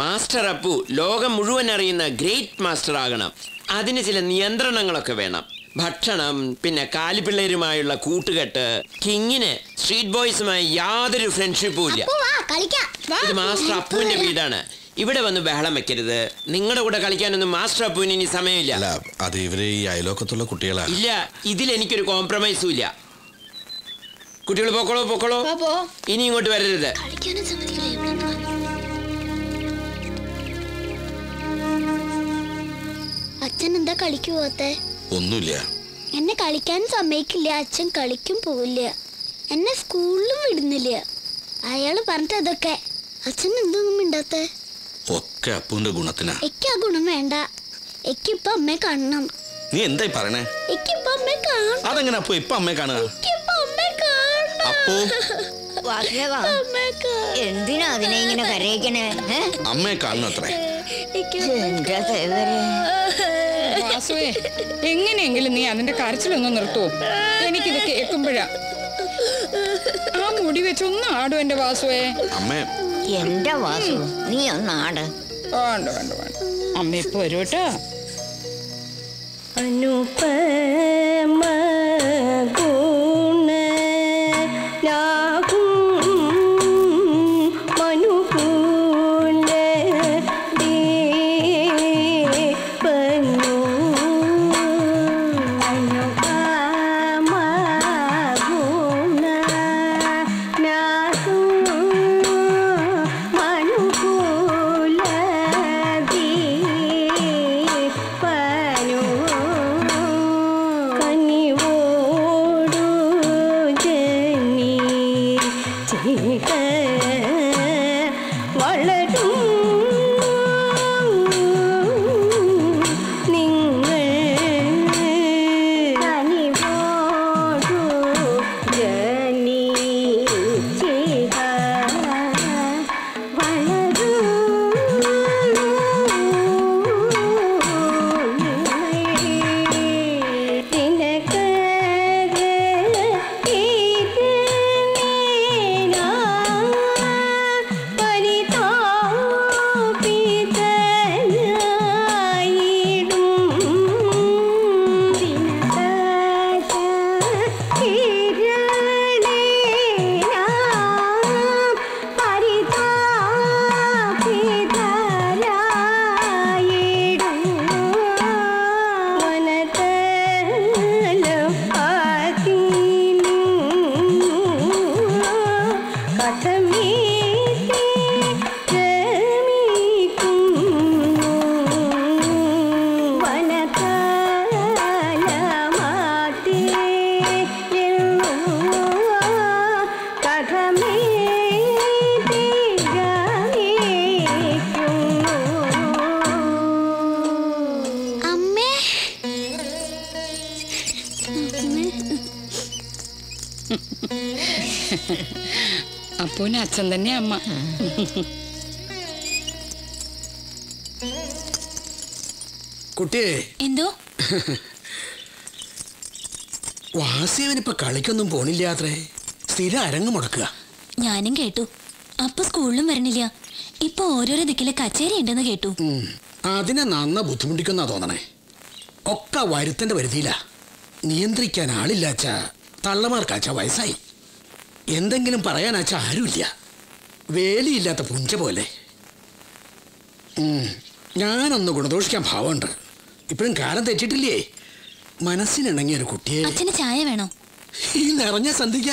മാസ്റ്റർ അപ്പു ലോകം മുഴുവൻ അറിയുന്ന ഗ്രേറ്റ് മാസ്റ്റർ ആകണം. അതിന് ചില നിയന്ത്രണങ്ങളൊക്കെ വേണം. ഭക്ഷണം, പിന്നെ കാലിപ്പിള്ളേരുമായുള്ള കൂട്ടുകെട്ട്. കിങ്ങിന് സ്ട്രീറ്റ് ബോയ്സുമായി യാതൊരു ഫ്രണ്ട്ഷിപ്പും ഇല്ല. ഇത് മാസ്റ്റർ അപ്പുവിന്റെ വീടാണ്. ഇവിടെ വന്ന് ബഹളം വെക്കരുത്. നിങ്ങളുടെ കൂടെ കളിക്കാനൊന്നും മാസ്റ്റർ അപ്പുവിന് ഇനി സമയമില്ല. അത് ഇവര് ഈ അയലോക്കത്തുള്ള കുട്ടികളാണ്. ഇല്ല, ഇതിൽ എനിക്കൊരു കോംപ്രമൈസും ഇല്ല. കുട്ടികൾ പൊക്കോളൂ. ഇനി ഇങ്ങോട്ട് വരരുത്. അച്ഛൻ എന്താ കളിക്ക് പോകത്തെ? ഒന്നുമില്ല. എന്നെ കളിക്കാൻ സമ്മതിക്കില്ല. അച്ഛൻ കളിക്കും പോവില്ല. എന്നെ സ്കൂളിലും വിടുന്നില്ല. അയാള് പറഞ്ഞിട്ട് അതൊക്കെ. അച്ഛൻ എന്തൊന്നും മിണ്ടാത്ത? ഒക്കെ അപ്പൂന്റെ ഗുണത്തിനാ. എനിക്ക് ആ ഗുണം വേണ്ട. എനിക്കിപ്പൊ അമ്മയെ കാണണം. നീ എന്തായി പറയണേ? എനിക്കിപ്പൊ അമ്മയെ കാണണം. അതെങ്ങനെ അപ്പു ഇപ്പൊ അമ്മയെ കാണുക? എനിക്കിപ്പൊ അമ്മയെ കാണണം. അപ്പു എന്തിനാ അതിനെ ഇങ്ങനെ കരയിക്കണേ? അമ്മയെ കാണണം അത്രേ. വാസുവേ, എങ്ങനെയെങ്കിലും നീ അതിന്റെ കരച്ചിലൊന്നും നിർത്തുവോ? എനിക്കിത് കേൾക്കുമ്പോഴാ ആ മുടി വെച്ചൊന്നും ആടും എന്റെ വാസുവേ. അമ്മേ, എന്റെ വാസു നീ ഒന്നാട്. വേണ്ട വേണ്ട വേണ്ട, അമ്മ ഇപ്പൊ വരും കേട്ടോ. അനുപമ ഗുണ ലാഹും മനുകൂല ദേവനു അനുപമ ഗുണ ലാഹും മനുകൂല ദേവനു കനിവോടു ജനി ചിക വളരും നിങ്ങൾ കനിവോടു ജനി ചിക അപ്പൂന് അച്ഛൻ തന്നെ അമ്മ. കുട്ടിയെ എന്തോ വാസിയവനിപ്പോ കളിക്കൊന്നും പോണില്ല അത്രേ. സ്ഥിരം അരങ്ങ് മുടക്കുക. ഞാനും കേട്ടു. അപ്പൊ സ്കൂളിലും വരണില്ല. ഇപ്പൊ ഓരോരോ ദിക്കിലെ കച്ചേരി ഉണ്ടെന്ന് കേട്ടു. അതിനെ നന്ന ബുദ്ധിമുട്ടിക്കുന്ന തോന്നണേ. ഒക്കെ വരുത്തന്റെ വരുതിയില്ല. നിയന്ത്രിക്കാൻ ആളില്ലാച്ചാ തള്ളമാർക്കാച്ചാ വയസ്സായി. എന്തെങ്കിലും പറയാനാച്ചാ ആരുമില്ല. വേലിയില്ലാത്ത പുഞ്ച പോലെ. ഞാനൊന്ന് ഗുണദോഷിക്കാൻ ഭാവമുണ്ട്. ഇപ്പോഴും കാലം തെറ്റിട്ടില്ലേ? മനസ്സിനിണങ്ങിയ ഒരു കുട്ടിയെ. അച്ഛന് ചായ വേണോ? ഈ നിറഞ്ഞ സന്ധിക്ക.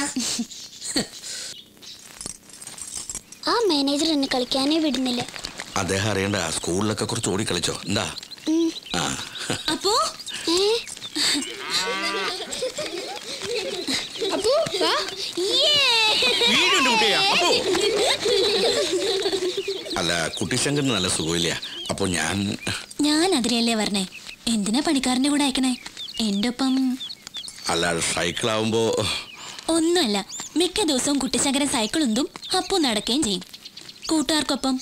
ആ മാനേജർ എന്നെ കളിക്കാനേ വിടുന്നില്ല. അദ്ദേഹം അറിയണ്ട, സ്കൂളിലൊക്കെ കുറച്ച് ഓടി കളിച്ചോ. എന്താ അപ്പോ അല്ല, കുട്ടിശങ്കറിന് നല്ല സുഖമില്ല. അപ്പൊ ഞാൻ അതിലല്ലേ പറഞ്ഞേ. എന്തിനാ പണിക്കാരന്റെ കൂടെ അയക്കണേ? എന്റെ ഒപ്പം അല്ല, സൈക്കിളാവുമ്പോ ഒന്നുമല്ല. മിക്ക ദിവസവും കുട്ടിശങ്കരൻ സൈക്കിൾ ഉന്തും അപ്പു നടക്കുകയും ചെയ്യും കൂട്ടുകാർക്കൊപ്പം.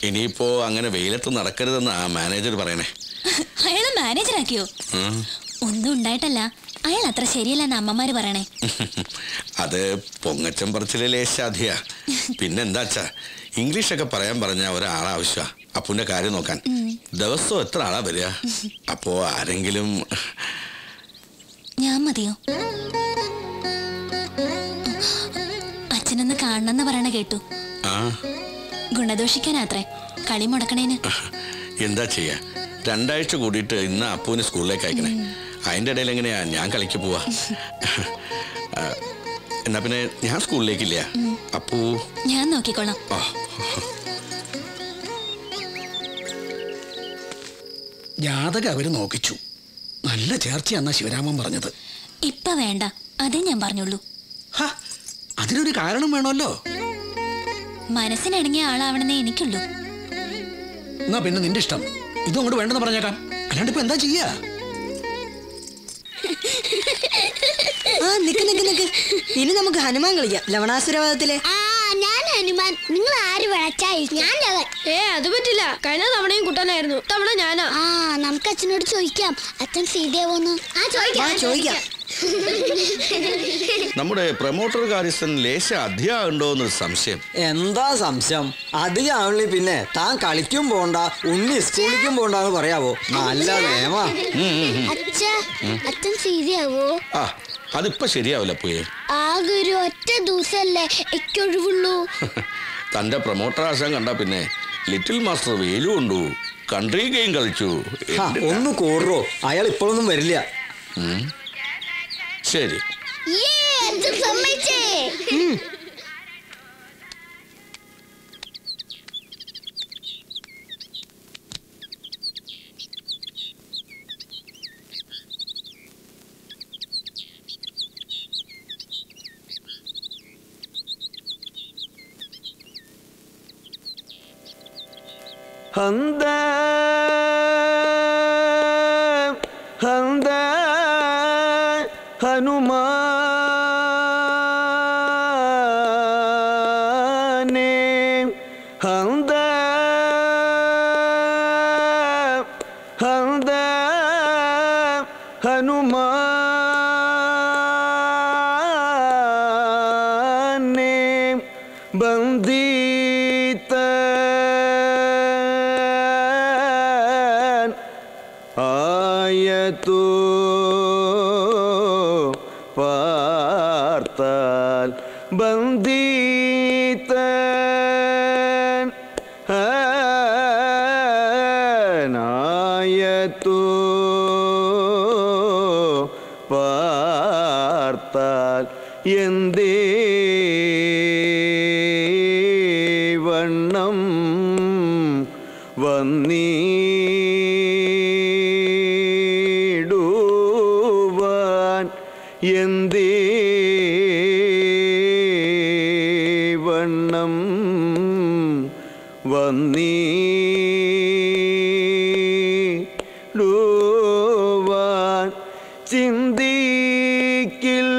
ഇനിയിപ്പോ അങ്ങനെ വെയിലത്ത് നടക്കരുതെന്ന് ആ മാനേജർ പറയണേ. അയാളെ മാനേജറാക്കിയോ? ഒന്നും ഉണ്ടായിട്ടല്ല, അയാൾ അത്ര ശരിയല്ലെന്ന് അമ്മമാര് പറയണേ. അത് പൊങ്ങച്ചം പറച്ചിലെ ലേശാധിയാ. പിന്നെന്താച്ചാ, ഇംഗ്ലീഷൊക്കെ പറയാൻ പറഞ്ഞ ഒരാളാവശ്യമാ അപ്പുന്റെ കാര്യം നോക്കാൻ. ദിവസവും എത്ര ആളാ വരിക? അപ്പോ ആരെങ്കിലും ഞാൻ മതിയോ? അച്ഛനൊന്ന് കാണണമെന്ന് പറയണ കേട്ടു. ഗുണദോഷിക്കാനാത്രേ കളി മുടക്കണേന്. എന്താ ചെയ്യാ, 2 ആഴ്ച കൂടിയിട്ട് ഇന്ന് അപ്പുവിനെ സ്കൂളിലേക്ക് അയക്കണേ. അതിൻ്റെ ഇടയിൽ എങ്ങനെയാ ഞാൻ കളിക്ക് പോവാ? എന്നാ പിന്നെ ഞാൻ സ്കൂളിലേക്കില്ല. അപ്പു ഞാൻ നോക്കിക്കോളാം. ജാതകം അവര് നോക്കിച്ചു. നല്ല ചേർച്ചയാന്നാ ശിവരാമൻ പറഞ്ഞത്. ഇപ്പൊ വേണ്ട, അതേ ഞാൻ പറഞ്ഞുള്ളൂ. അതിനൊരു കാരണം വേണമല്ലോ. മനസ്സിനിണങ്ങിയ ആളാവണമെന്നേ എനിക്കുള്ളൂ. എന്നാ പിന്നെ നിന്റെ ഇഷ്ടം. ഇതും അങ്ങോട്ട് വേണ്ടെന്ന് പറഞ്ഞേക്കാം. അല്ലാണ്ട് ഇപ്പൊ എന്താ ചെയ്യാ? നിക്ക് ഇനി നമുക്ക് ഹനുമാൻ കളിക്കാം. ലവണാസുരവാദത്തിലെ ഞാൻ ഹനുമാൻ, നിങ്ങൾ ആര് വിളച്ചായി? ഞാൻ ലവൻ. അത് പറ്റില്ല. കഴിഞ്ഞ തവണയും കുട്ടനായിരുന്നു, തവണ ഞാനാ. നമുക്ക് അച്ഛനോട് ചോദിക്കാം, അച്ഛൻ സീതയാവോന്ന്. ചോദിക്കാം. നമ്മുടെ പ്രൊമോട്ടർ കാര്യസ്ഥൻ ലേശ അധികമുണ്ടോന്നൊരു സംശയം. എന്താ സംശയം? അധികമാവില്ലേ പിന്നെ താൻ കളിക്കും പോണ്ട, ഉണ്ണി സ്കൂളിക്കും പോണ്ടെന്ന് പറയാവോ? നല്ല നിയമാ. അച്ഛൻ സീതയാവോ? ആ അതിപ്പോ ശരിയാവില്ല പോയേ. ആകെ ഒരു ഒറ്റ ദിവസല്ലേ ഒഴിവുള്ളൂ. തന്റെ പ്രൊമോട്ടർ ആശാൻ കണ്ട പിന്നെ ലിറ്റിൽ മാസ്റ്റർ വേലു കൊണ്ടു കൺട്രി ഗെയിം കളിച്ചു. ഒന്ന് കോറോ, അയാൾ ഇപ്പോഴൊന്നും വരില്ല. ശരി. ഹന്ദ ഹന്ദ ഹനുമാനേ ഹന്ദ ഹന്ദ ഹനുമാനേ ബന്ദിത ആയതു പാർത്താൽ ബന്ദിതൻ ആയതു പാർത്താൽ എന്തേ വണ്ണം വന്നിടുവാൻ എന്തേ വണ്ണം വന്നിടുവാൻ ചിന്തിക്കിൽ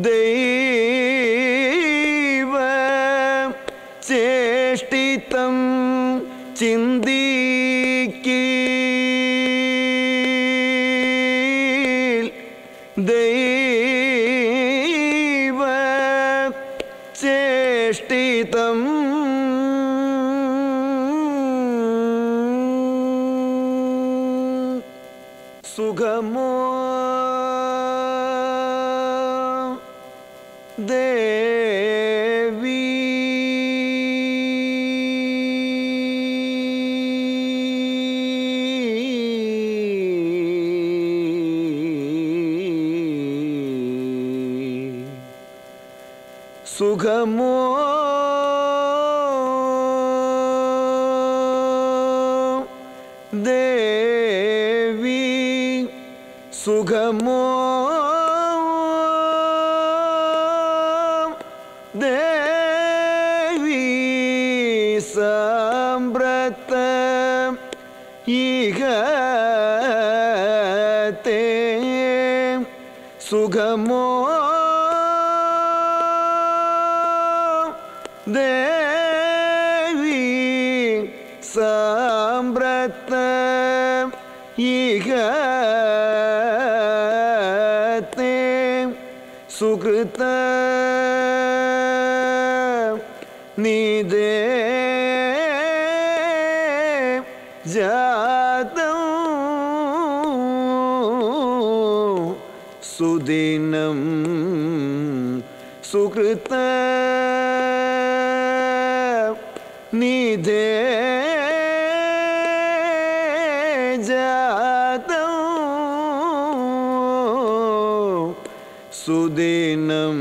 ദൈവ ചേഷ്ടിതം ചിന്തിക്കിൽ ദൈവ ചേഷ്ടിതം സുഖമോ ദേവി സുഖമോ ദേവി സുഖമോ ദേവി സാമ്പ്രത ഈഗത്തെ സുഖമോ ദേവി സാമ്പ്രത ഈഗത്തെ സുകൃത നിദേ ജാതം സുദിനം സുകൃത നിധേ ജാതം സുദിനം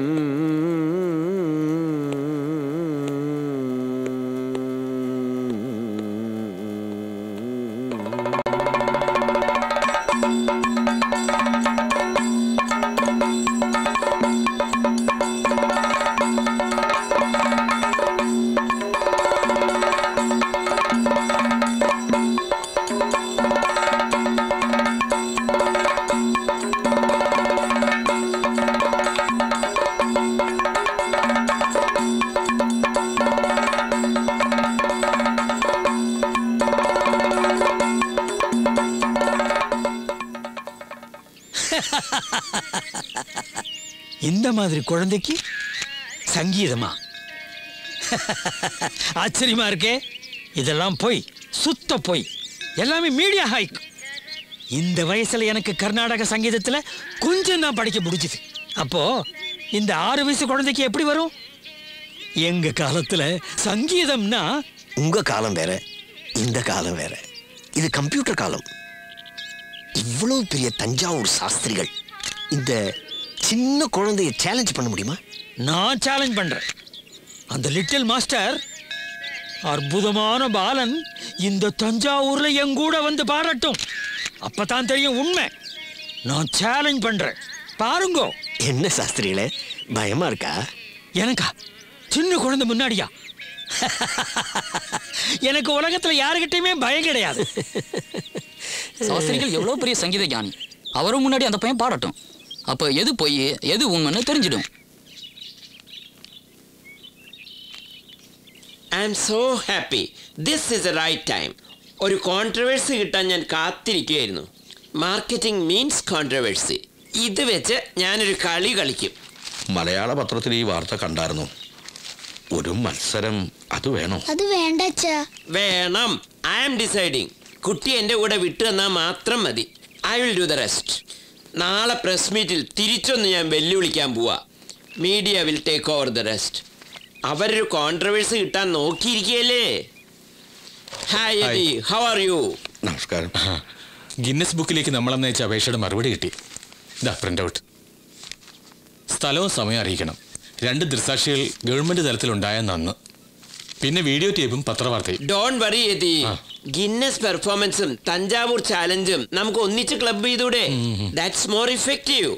இந்த மாதிரி குழந்தைக்கு சங்கீதமா? ஆச்சரியமா இருக்கே. இதெல்லாம் போய் சுத்த போய் எல்லாமே மீடியா ஹைக். இந்த வயசுல எனக்கு கர்நாடக சங்கீதத்துல கொஞ்சம் தான் படிக்க முடிஞ்சுது. அப்போ இந்த 6 வயசு குழந்தைக்கு எப்படி வரும்? எங்க காலத்துல சங்கீதம்னா. உங்க காலம் வேற, இந்த காலம் வேற. இது கம்ப்யூட்டர் காலம். இவ்வளவு பெரிய தஞ்சாவூர் சாஸ்திரிகள் இந்த சின்ன குழந்தைய சேலஞ்ச் பண்ண முடியுமா? நான் சேலஞ்ச் பண்றேன். அந்த லிட்டில் மாஸ்டர் அற்புதமான பாலன் இந்த தஞ்சாவூர்ல என் கூட வந்து பாடட்டும். அப்பதான் தெரியும் உண்மை. நான் சேலஞ்ச் பண்றேன், பாருங்க. என்ன சாஸ்திரிகளே, பயமா இருக்கா? எனக்கா? சின்ன குழந்தை முன்னாடியா? எனக்கு உலகத்துல யாருக்கிட்டையுமே பயம் கிடையாது. சாஸ்திரிகள் எவ்வளவு பெரிய சங்கீத ஞானி. அவரும் முன்னாடி அந்த பையன் பாடட்டும். அப்ப எது பொய் எது உண்மைன்னு தெரிஞ்சிடும். I am so happy. This is the right time. ഒരു കോൺട്രവേഴ്സി കിട്ടാൻ ഞാൻ കാത്തിരിക്കുകയായിരുന്നു. Marketing means controversy. ഇത് വെച്ച് ഞാനൊരു കളി കളിക്കും. മലയാള പത്രത്തിൽ ഈ വാർത്ത കണ്ടായിരുന്നു. ഒരു മത്സരം അത് വേണോ? അത് വേണ്ട അച്ഛാ. വേണം. I am deciding. കുട്ടി എൻ്റെ കൂടെ വിട്ടു തന്നാൽ മാത്രം മതി. I will do the rest. നാളെ പ്രസ് മീറ്റിൽ തിരിച്ചൊന്ന് ഞാൻ വെല്ലുവിളിക്കാൻ പോവാ. Media will take over the rest. അവരൊരു കോൺട്രവേഴ്സി കിട്ടാൻ നോക്കിയിരിക്കുകയല്ലേ. Hi Eddie, how are you? നമസ്കാരം. ഗിന്നസ് ബുക്കിലേക്ക് നമ്മളന്ന് അയച്ച അപേക്ഷയുടെ മറുപടി കിട്ടി. ഇതാ പ്രിന്റ് ഔട്ട്. സ്ഥലവും സമയം അറിയിക്കണം. 2 ദൃക്സാക്ഷികൾ ഗവൺമെന്റ് തലത്തിലുണ്ടായ നന്ന്. പിന്നെ വീഡിയോ ടേപ്പും പത്രവാർത്തയും. Don't worry Eddie. ഗിന്നസ് പെർഫോമൻസും തഞ്ചാവൂർ ചാലഞ്ചും നമുക്ക് ഒന്നിച്ച് ക്ലബ് ചെയ്തൂടെ? That's more effective.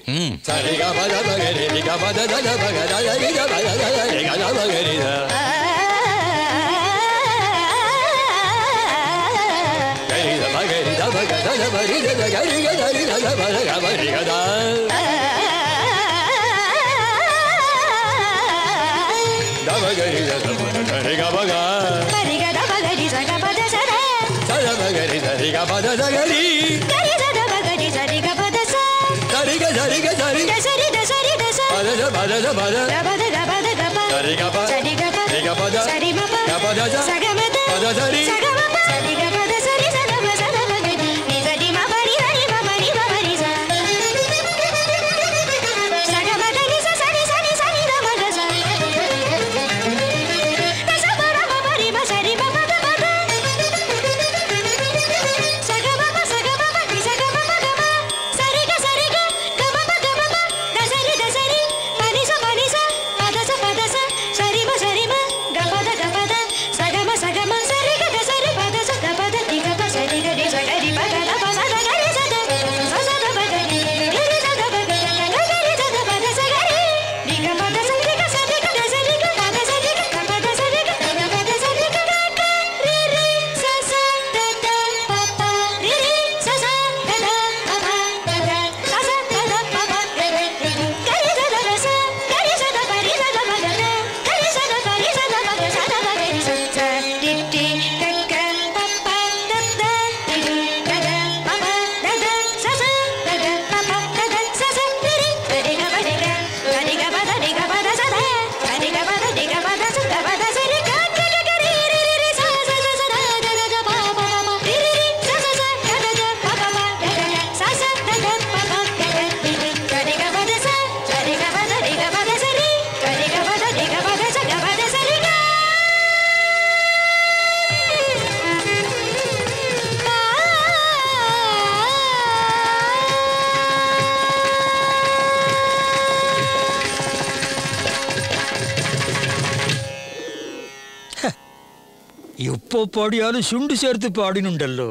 எப்போ பாடியாலும் சுண்டு சேர்த்து பாடினுண்டல்லோ.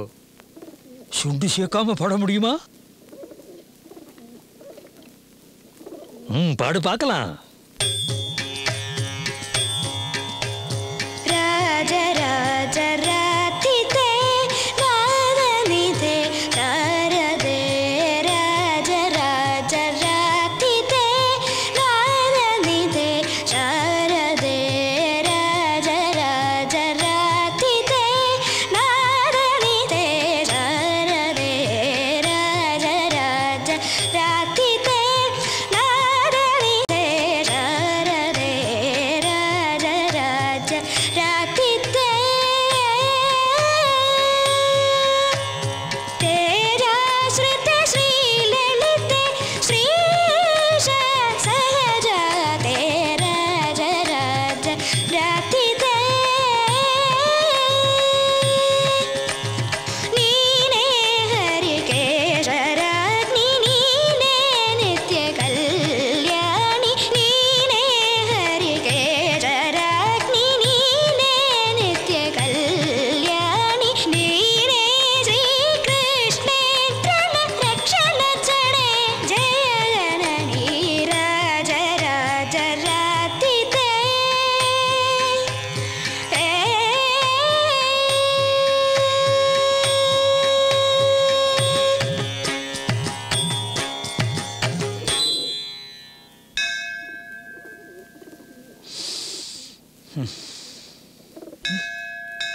சுண்டு சேர்க்காம பாட முடியுமா? பாடு பார்க்கலாம். ராஜ ராஜ ராதிதே நாரனிதே நாரதே ராஜ ராஜ ராதிதே நாரனிதே நாரதே ராஜ ராஜ ராதிதே நாரனிதே நாரதே ராஜ ராஜ ராதிதே நாரனிதே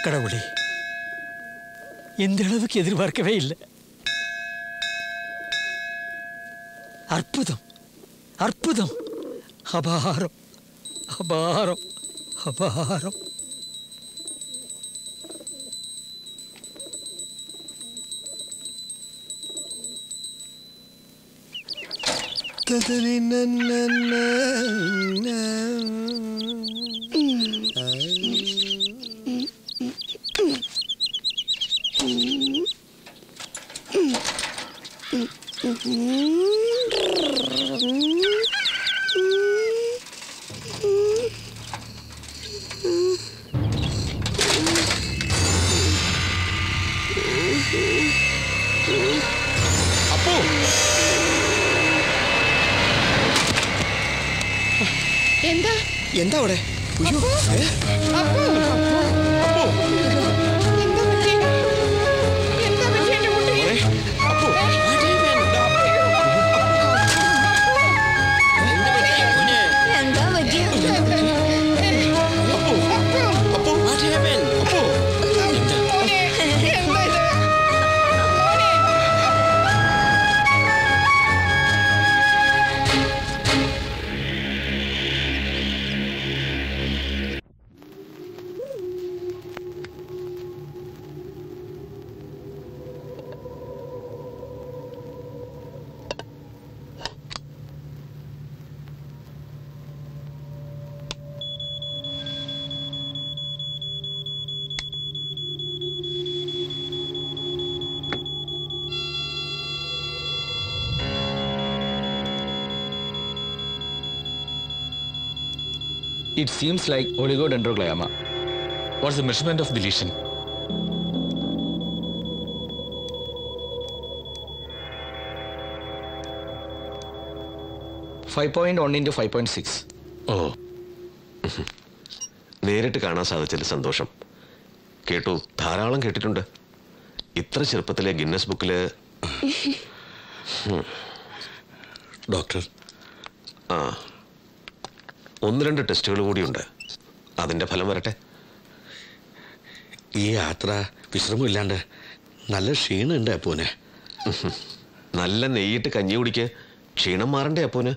கடவுளே, இந்த அளவுக்கு எதிர்பார்க்கவே இல்லை. அற்புதம், அற்புதம், அபாரம், அபாரம், அபாரம். എന്താ അവിടെ? എന്താ It seems like oligodendroglioma. What's the measurement of the lesion? ഓ, നേരിട്ട് കാണാൻ സാധിച്ചതിൽ സന്തോഷം. കേട്ടു, ധാരാളം കേട്ടിട്ടുണ്ട്. ഇത്ര ചെറുപ്പത്തിലെ ഗിന്നസ് ബുക്കില്. ഡോക്ടർ, ആ, 1-2 ടെസ്റ്റുകൾ കൂടിയുണ്ട്. അതിന്റെ ഫലം വരട്ടെ. ഈ യാത്ര വിശ്രമമില്ലാണ്ട് നല്ല ക്ഷീണുണ്ട് അപ്പോന്. നല്ല നെയ്യിട്ട് കഞ്ഞി കുടിക്ക്, ക്ഷീണം മാറണ്ടേ അപ്പോന്?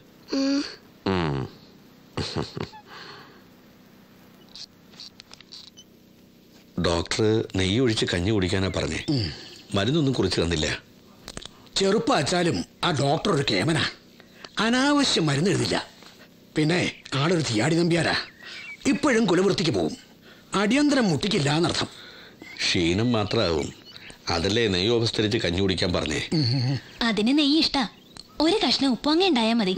ഡോക്ടർ നെയ്യ് ഒഴിച്ച് കഞ്ഞി കുടിക്കാനാ പറഞ്ഞേ. മരുന്നൊന്നും കുറിച്ച് തന്നില്ല. ചെറുപ്പാച്ചാലും ആ ഡോക്ടർ ഒരു കേമനാ. അനാവശ്യം മരുന്ന് എഴുതില്ല. പിന്നെ ആളൊരു തീയാടി നമ്പ്യാരാ. ഇപ്പോഴും കുലവൃത്തിക്ക് പോവും. അടിയന്തരം മുട്ടിക്കില്ല എന്നർത്ഥം. ക്ഷീണം മാത്രമാവും. അതല്ലേ നെയ്യ് ഉപസ്തരിച്ച് കഞ്ഞി കുടിക്കാൻ പറഞ്ഞേ. അതിന് നെയ്യ് ഇഷ്ടാ. ഒരു കഷ്ണം ഉപ്പങ്ങ ഉണ്ടായാ മതി.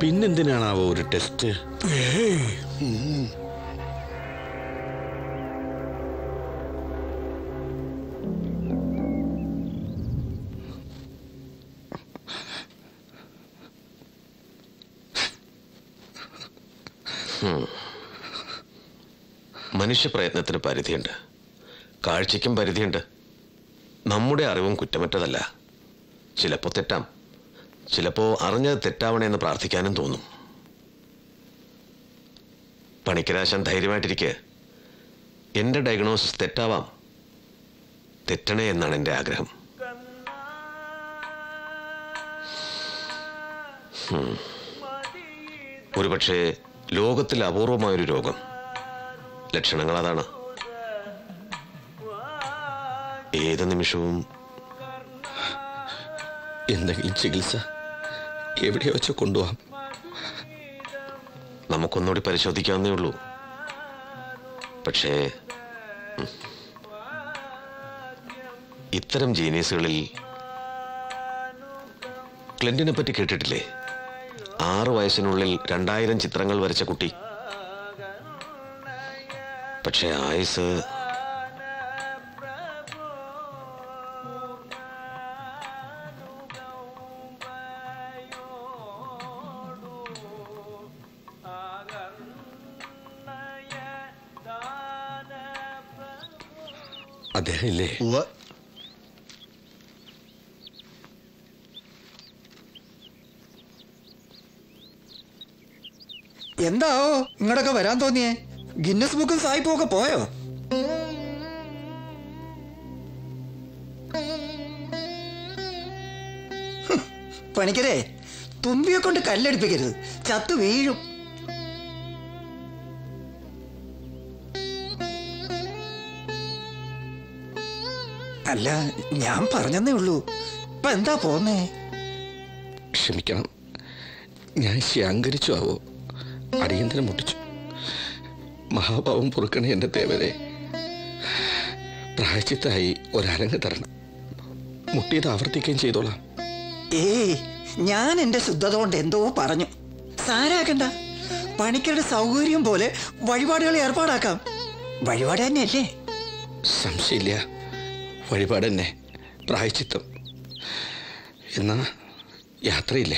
പിന്നെന്തിനാണാവോ ഒരു ടെസ്റ്റ്? മനുഷ്യ പ്രയത്നത്തിന് പരിധിയുണ്ട്, കാഴ്ചയ്ക്കും പരിധിയുണ്ട്. നമ്മുടെ അറിവും കുറ്റമറ്റതല്ല. ചിലപ്പോൾ തെറ്റാം, ചിലപ്പോൾ അറിഞ്ഞത് തെറ്റാവണമെന്ന് പ്രാർത്ഥിക്കാനും തോന്നും. പണിക്കരാശൻ ധൈര്യമായിട്ടിരിക്കെ. എൻ്റെ ഡയഗ്നോസിസ് തെറ്റാവാം, തെറ്റണേ എന്നാണ് എൻ്റെ ആഗ്രഹം. ഒരുപക്ഷെ ലോകത്തിൽ അപൂർവമായൊരു രോഗം. ലക്ഷണങ്ങൾ അതാണ്. ഏത് നിമിഷവും എന്തെങ്കിലും ചികിത്സ എവിടെയോ വെച്ച് കൊണ്ടുപോകാം. നമുക്കൊന്നുകൂടി പരിശോധിക്കാവുന്നേ ഉള്ളൂ. പക്ഷേ ഇത്തരം ജീനിയസുകളിൽ ക്ലിന്റിനെ പറ്റി കേട്ടിട്ടില്ലേ? 6 വയസ്സിനുള്ളിൽ 2000 ചിത്രങ്ങൾ വരച്ച കുട്ടി. പക്ഷെ ആയുസ് അദ്ദേഹം ഇല്ലേ? എന്താവോ ഇങ്ങോട്ടൊക്കെ വരാൻ തോന്നിയേ? ഗിന്നസ് ബുക്കും സായിപ്പും ഒക്കെ പോയോ? പണിക്കരെ, തുമ്പിയെ കൊണ്ട് കല്ലടിപ്പിക്കരുത്, ചത്തു വീഴും. അല്ല, ഞാൻ പറഞ്ഞതേ ഉള്ളൂ. ഇപ്പൊ എന്താ പോന്നേ? ക്ഷമിക്കണം, ഞാൻ ശാങ്കരിച്ചു ആവോ, അടിയന്തരം മുട്ടിച്ചു. മഹാഭാവം പൊറുക്കണേ എൻ്റെ ദേവരെ. പ്രായച്ചിത്തായി ഒരരങ്ങ് തരണം. മുട്ടിയത് ആവർത്തിക്കുകയും ചെയ്തോളാം. ഏയ്, ഞാൻ എന്റെ ശുദ്ധത കൊണ്ട് എന്തോ പറഞ്ഞു. സാരാക്കണ്ട. പണിക്കരുടെ സൗകര്യം പോലെ വഴിപാടുകൾ ഏർപ്പാടാക്കാം. വഴിപാട് തന്നെയല്ലേ? സംശയമില്ല, വഴിപാട് തന്നെ, പ്രായച്ചിത്തം. എന്നാ യാത്രയില്ല.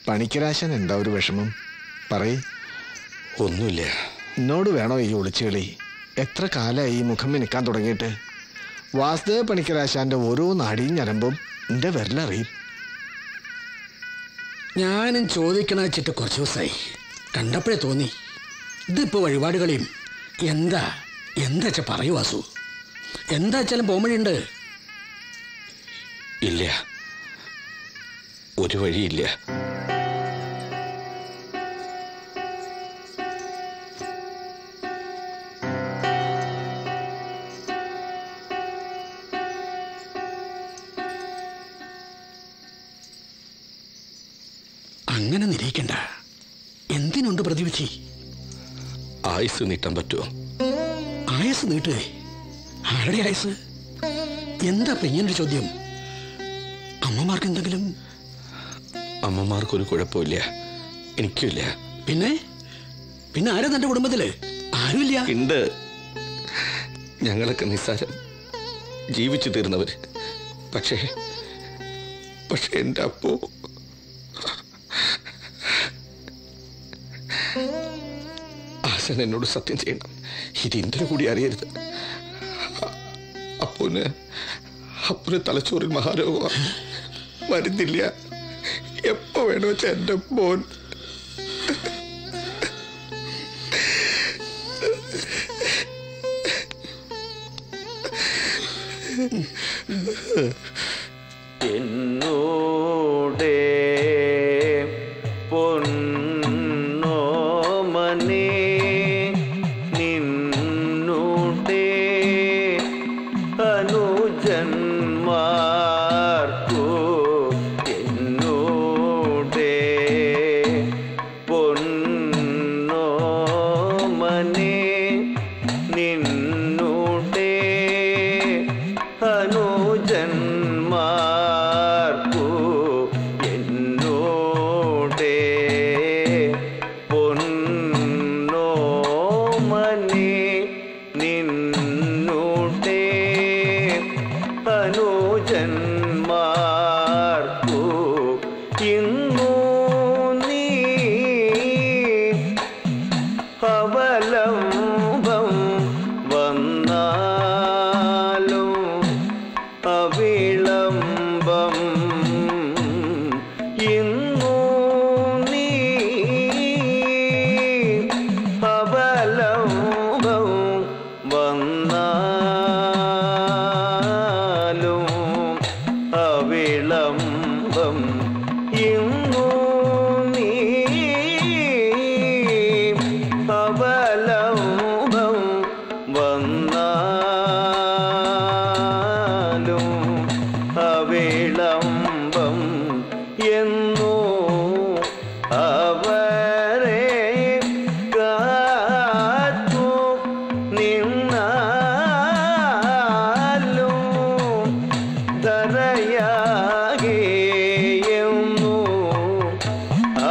പണിക്കരാശൻ എന്താ ഒരു വിഷമം? പറയ്. ഒന്നുമില്ല. എന്നോട് വേണോ ഈ ഒളിച്ചുകളി? എത്ര കാലമായി ഈ മുഖം മിനുക്കാൻ തുടങ്ങിയിട്ട്? വാസുദേവ പണിക്കരാശാന്റെ ഓരോ നാടിയും ഞരമ്പും എന്റെ വിരലറിയും. ഞാനും ചോദിക്കണ വെച്ചിട്ട് കുറച്ച് ദിവസമായി. കണ്ടപ്പോഴേ തോന്നി ഇതിപ്പോ വഴിപാടുകളെയും എന്താ എന്താ പറയൂ വാസു. എന്താ വെച്ചാലും പോമഴിയുണ്ട്. ഇല്ല, ഒരു വഴിയില്ല. അങ്ങനെ നിരീക്കണ്ട. എന്തിനുണ്ട് പ്രതിവിധി? ആയുസ് നീട്ടാൻ പറ്റുമോ? ആയുസ് നീട്ടുകയെ? ആരുടെ ആയുസ്? എന്താ ഇങ്ങനൊരു ചോദ്യം? അമ്മമാർക്ക് എന്തെങ്കിലും? അമ്മമാർക്കൊരു കുഴപ്പമില്ല, എനിക്കില്ല. പിന്നെ പിന്നെ ആരാ തന്റെ കുടുംബത്തില്? ആരുമില്ല. ഉണ്ട്. ഞങ്ങളൊക്കെ നിസ്സാരം, ജീവിച്ചു തീർന്നവര്. പക്ഷേ എന്റെ അപ്പോ ആശാൻ എന്നോട് സത്യം ചെയ്യണം, ഇത് ഇന്ദിര കൂടി അറിയരുത്. അപ്പൂന് തലച്ചോറിൽ മഹാരോഗം, മരുന്നില്ല. എപ്പോ വേണോ വെച്ചാൽ എന്റെ മോൻ എന്നോടേ പൊന്നോമനേ നിന്നോടേ അനുജന്മാർക്കു എന്നോടേ പൊന്നോമനേ നിന്നോടേ അനുജന്മാർക്കു എന്നോടേ പൊന്നോമനേ നിന്നോടേ അനുജന്മാർക്കു ഇന്നു നീ അവലംബം വന്നാലും അവിളംബം ഇന്നു നീ അവലംബം വന്നാലും അവിളംബം ഇന്നു നീ അവലംബം വന്നാലും അവിളംബം എന്നു അവരെ കാത്തു നിന്നാലും ധരയാകെ എന്നു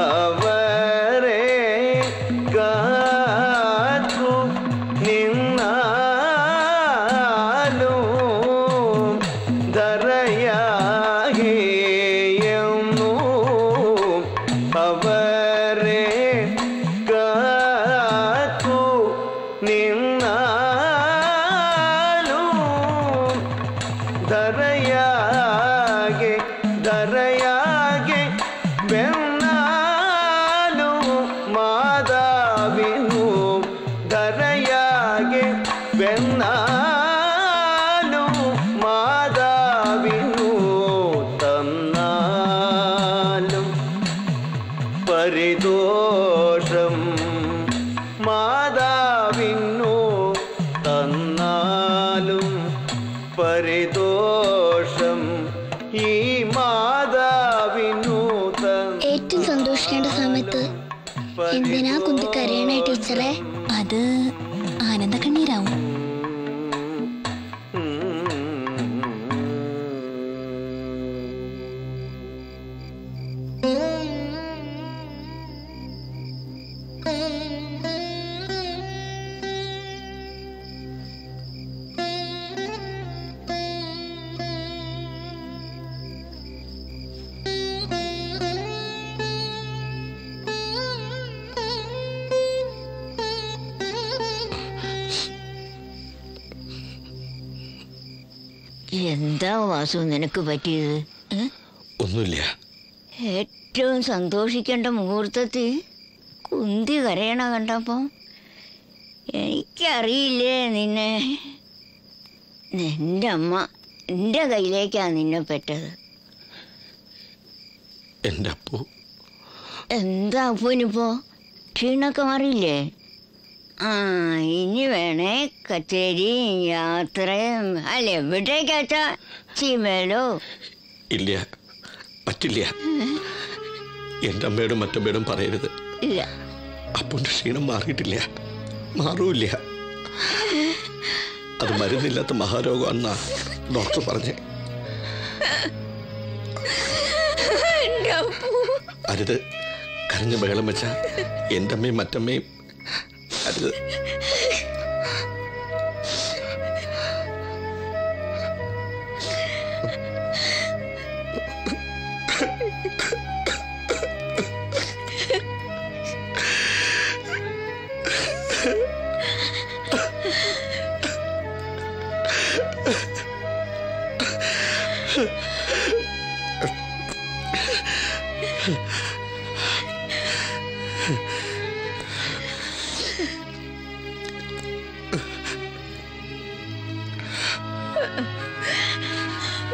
അവരെ കാത്തു നിന്നാലും ധരയാകെ എന്നു ಧರೆಯಾಗೆ ಧರೆಯಾಗೆ ಬೆನ್ನಾಲು ಮಾದಾವಿನು ಧರೆಯಾಗೆ ಬೆನ್ನಾಲು ಮಾದಾವಿನು തന്നാലും പരിദോഷം മാതാവിന്നു തന്നാലും പരിദോഷം ഈ മാതാവിന്നു ഏറ്റവും സന്തോഷിക്കേണ്ട സമയത്ത് എന്തിനാ കുന്തി കരയണേ ടീച്ചറെ? അത് ആനന്ദ കണ്ണീരാവും. എന്താ വാസു നിനക്ക് പറ്റിയത്? ഒന്നുമില്ല. ഏറ്റവും സന്തോഷിക്കേണ്ട മുഹൂർത്തത്തിൽ കുന്തി കരയണ കണ്ടപ്പോ എനിക്കറിയില്ലേ നിന്നെ. നിന്റെ അമ്മ എൻ്റെ കയ്യിലേക്കാ നിന്നെ പെറ്റത്. എൻ്റെ അപ്പു. എന്താ അപ്പൂനിപ്പോ ക്ഷീണൊക്കെ മാറിയില്ലേ? ആ ഇനി വേണേ കച്ചേരി യാത്രയും അല്ല എവിടേക്കാച്ചാ ചീമേലോ? ഇല്ല, പറ്റില്ല. എൻ്റെ അമ്മയോടും മറ്റമ്മയോടും പറയരുത്. ഇല്ല, അപ്പൻ്റെ ക്ഷീണം മാറിയിട്ടില്ല, മാറൂല്ല. അത് മരുന്നില്ലാത്ത മഹാരോഗമാണെന്നാ ഡോക്ടർ പറഞ്ഞേ. അരുത്, കരഞ്ഞ ബഹളം വെച്ച എൻ്റെ അമ്മയും മറ്റമ്മയും അരുത്.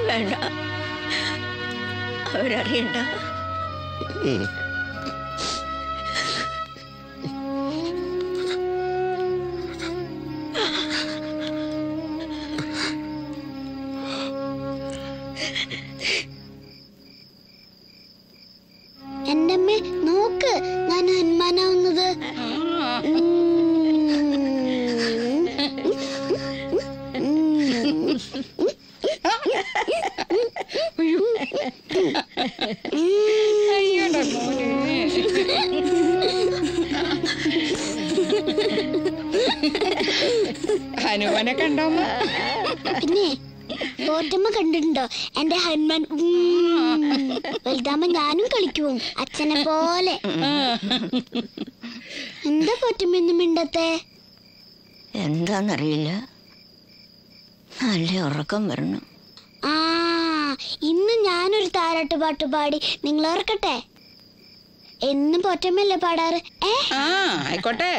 വേണ്ട, അവരറിയണ്ട. എന്റെ അമ്മ നോക്ക്, ഞാൻ ഹനുമാനാവുന്നത്. ഹനുമാനെ കണ്ടോ? പിന്നെ പോറ്റമ്മ കണ്ടിട്ടുണ്ടോ എന്റെ ഹനുമാൻ? വലുതാമ്മ ഞാനും കളിക്കും അച്ഛനെ പോലെ. എന്താ പോറ്റമ്മൊന്നും മിണ്ടത്തെ? എന്താന്നറിയില്ല, നല്ല ഉറക്കം വരണം. ആ ഇന്ന് ഞാനൊരു താരാട്ട് പാട്ട് പാടി നിങ്ങൾ ഓർക്കട്ടെ. എന്നും പോറ്റമ്മല്ലേ പാടാറ്? ആയിക്കോട്ടെ.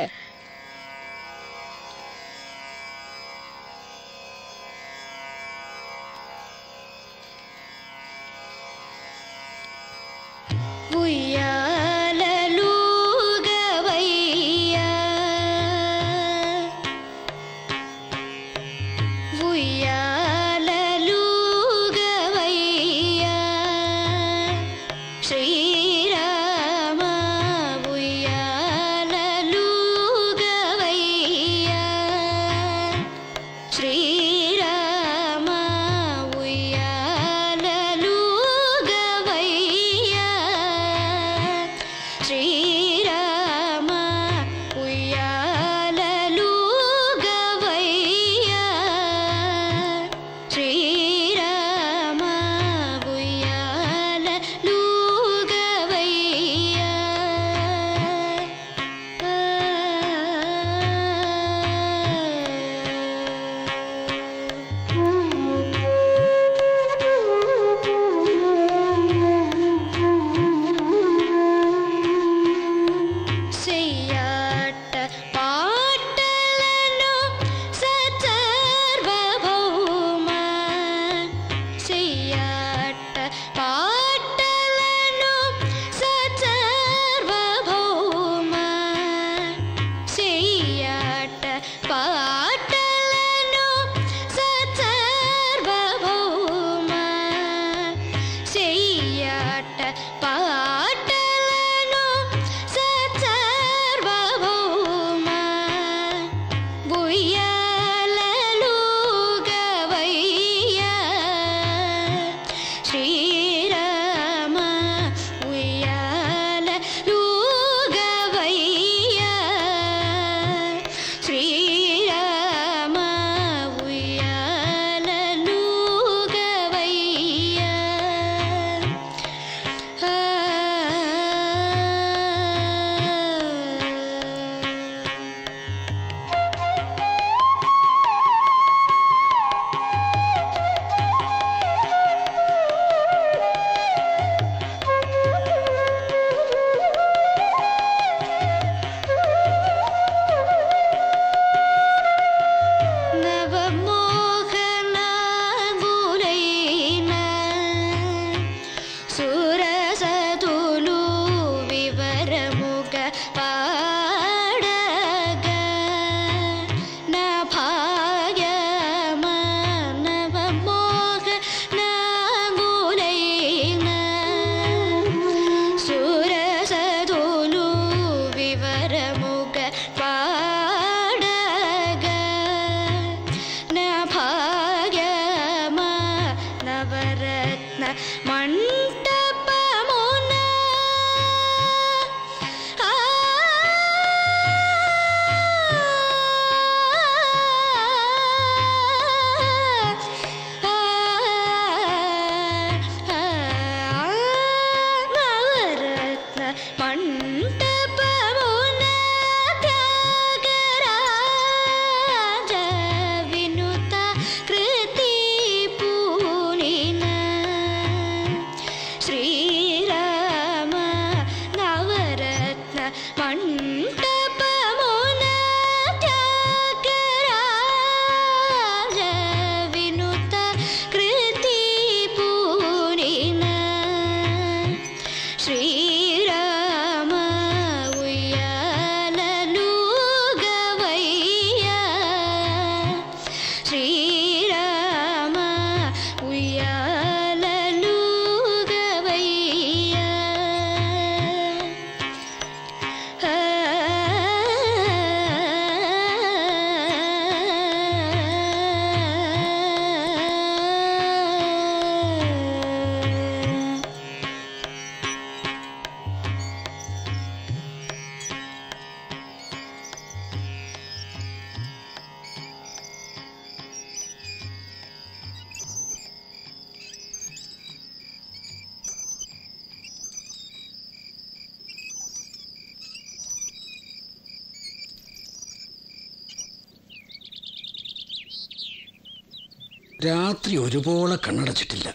രാത്രി ഒരുപോലെ കണ്ണടച്ചിട്ടില്ല.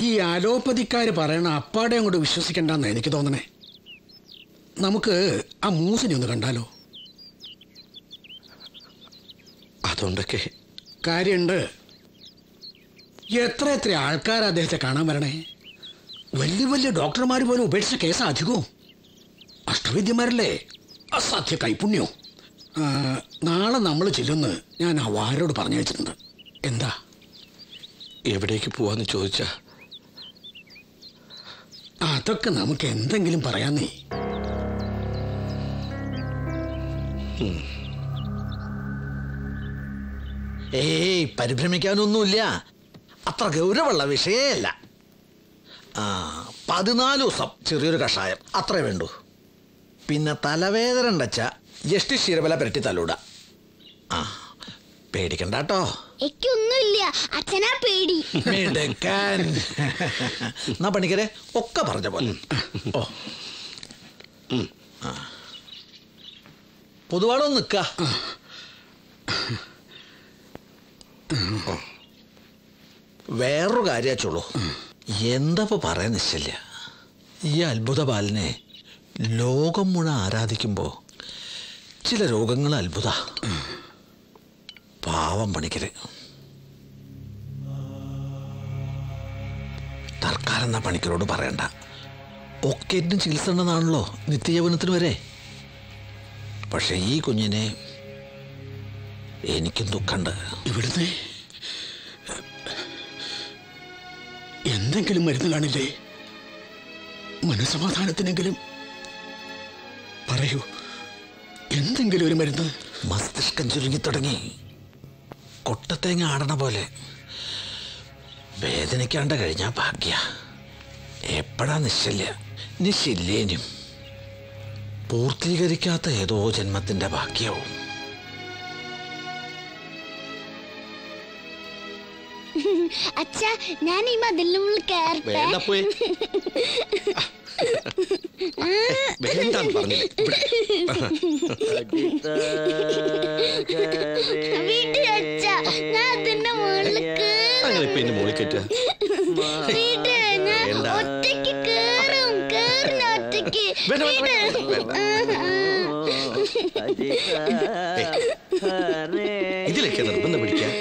ഈ അലോപ്പതിക്കാര് പറയണ അപ്പാടെ അങ്ങോട്ട് വിശ്വസിക്കണ്ടെന്ന് എനിക്ക് തോന്നണേ. നമുക്ക് ആ മൂസിനെ ഒന്ന് കണ്ടാലോ? അതുകൊണ്ടൊക്കെ കാര്യമുണ്ട്. എത്ര എത്ര ആൾക്കാർ അദ്ദേഹത്തെ കാണാൻ വരണേ. വലിയ വലിയ ഡോക്ടർമാർ പോലും ഉപേക്ഷിച്ച കേസാ അധികവും. അഷ്ടവൈദ്യന്മാരല്ലേ, അസാധ്യ കൈപുണ്യവും. നാളെ നമ്മൾ ചെല്ലുന്ന് ഞാൻ ആരോട് പറഞ്ഞു വെച്ചിട്ടുണ്ട്. എന്താ? എവിടേക്ക് പോവാന്ന് ചോദിച്ചാ അതൊക്കെ നമുക്ക് എന്തെങ്കിലും പറയാന്നേ. ഏയ്, പരിഭ്രമിക്കാനൊന്നുമില്ല. അത്ര ഗൗരവമുള്ള വിഷയമല്ല. 14 ദിവസം ചെറിയൊരു കഷായം അത്രേ വേണ്ടൂ. പിന്നെ തലവേദന ഉണ്ടച്ച ജസ്റ്റ് ക്ഷീരബല പുരട്ടി തലൂട. പേടിക്കണ്ട കേട്ടോ. എനിക്കൊന്നുമില്ല, അച്ഛനാ പേടി. മിടുക്കൻ. എന്നാ പണിക്കരെ ഒക്കെ പറഞ്ഞ പോലെ. ഓ, പൊതുവാടൊന്ന് നിക്ക. വേറൊരു കാര്യാച്ചുള്ളൂ. എന്താ പറയാൻ നിശ്ചയില്ല. ഈ അത്ഭുത ബാലനെ ലോകം മുഴുവൻ ആരാധിക്കുമ്പോ ചില രോഗങ്ങൾ അത്ഭുത. പാവം പണിക്കര്. തൽക്കാലം എന്നാ പണിക്കരോട് പറയണ്ട. ഒക്കേറ്റിനും ചികിത്സ ഉണ്ടെന്നാണല്ലോ നിത്യജീവനത്തിന് വരെ. പക്ഷെ ഈ കുഞ്ഞിനെ എനിക്കും ദുഃഖമുണ്ട്. ഇവിടുന്ന് എന്തെങ്കിലും മരുന്ന് കാണില്ലേ? മനസമാധാനത്തിനെങ്കിലും പറയൂ, എന്തെങ്കിലും ഒരു മരുന്ന്. മസ്തിഷ്കം ചുരുങ്ങി തുടങ്ങി. കൊട്ടത്തേങ്ങ ആടണ പോലെ. വേദനിക്കാണ്ട് കഴിഞ്ഞാ ഭാഗ്യ. എപ്പോഴാ നിശ്ചല്ലേനും പൂർത്തീകരിക്കാത്ത ഏതോ ജന്മത്തിന്റെ ഭാഗ്യവും. അച്ഛാ, ഞാൻ ഈ മതിലിനുള്ളിൽ കയറട്ടെ? വീട്ടിൽ അച്ഛാ, ഞാൻ അതിന്റെ മുകളിൽ ഞാൻ ഒറ്റയ്ക്ക് കേറും. ഒറ്റയ്ക്ക് ഇതിലൊക്കെ നിർബന്ധം പിടിക്കാം.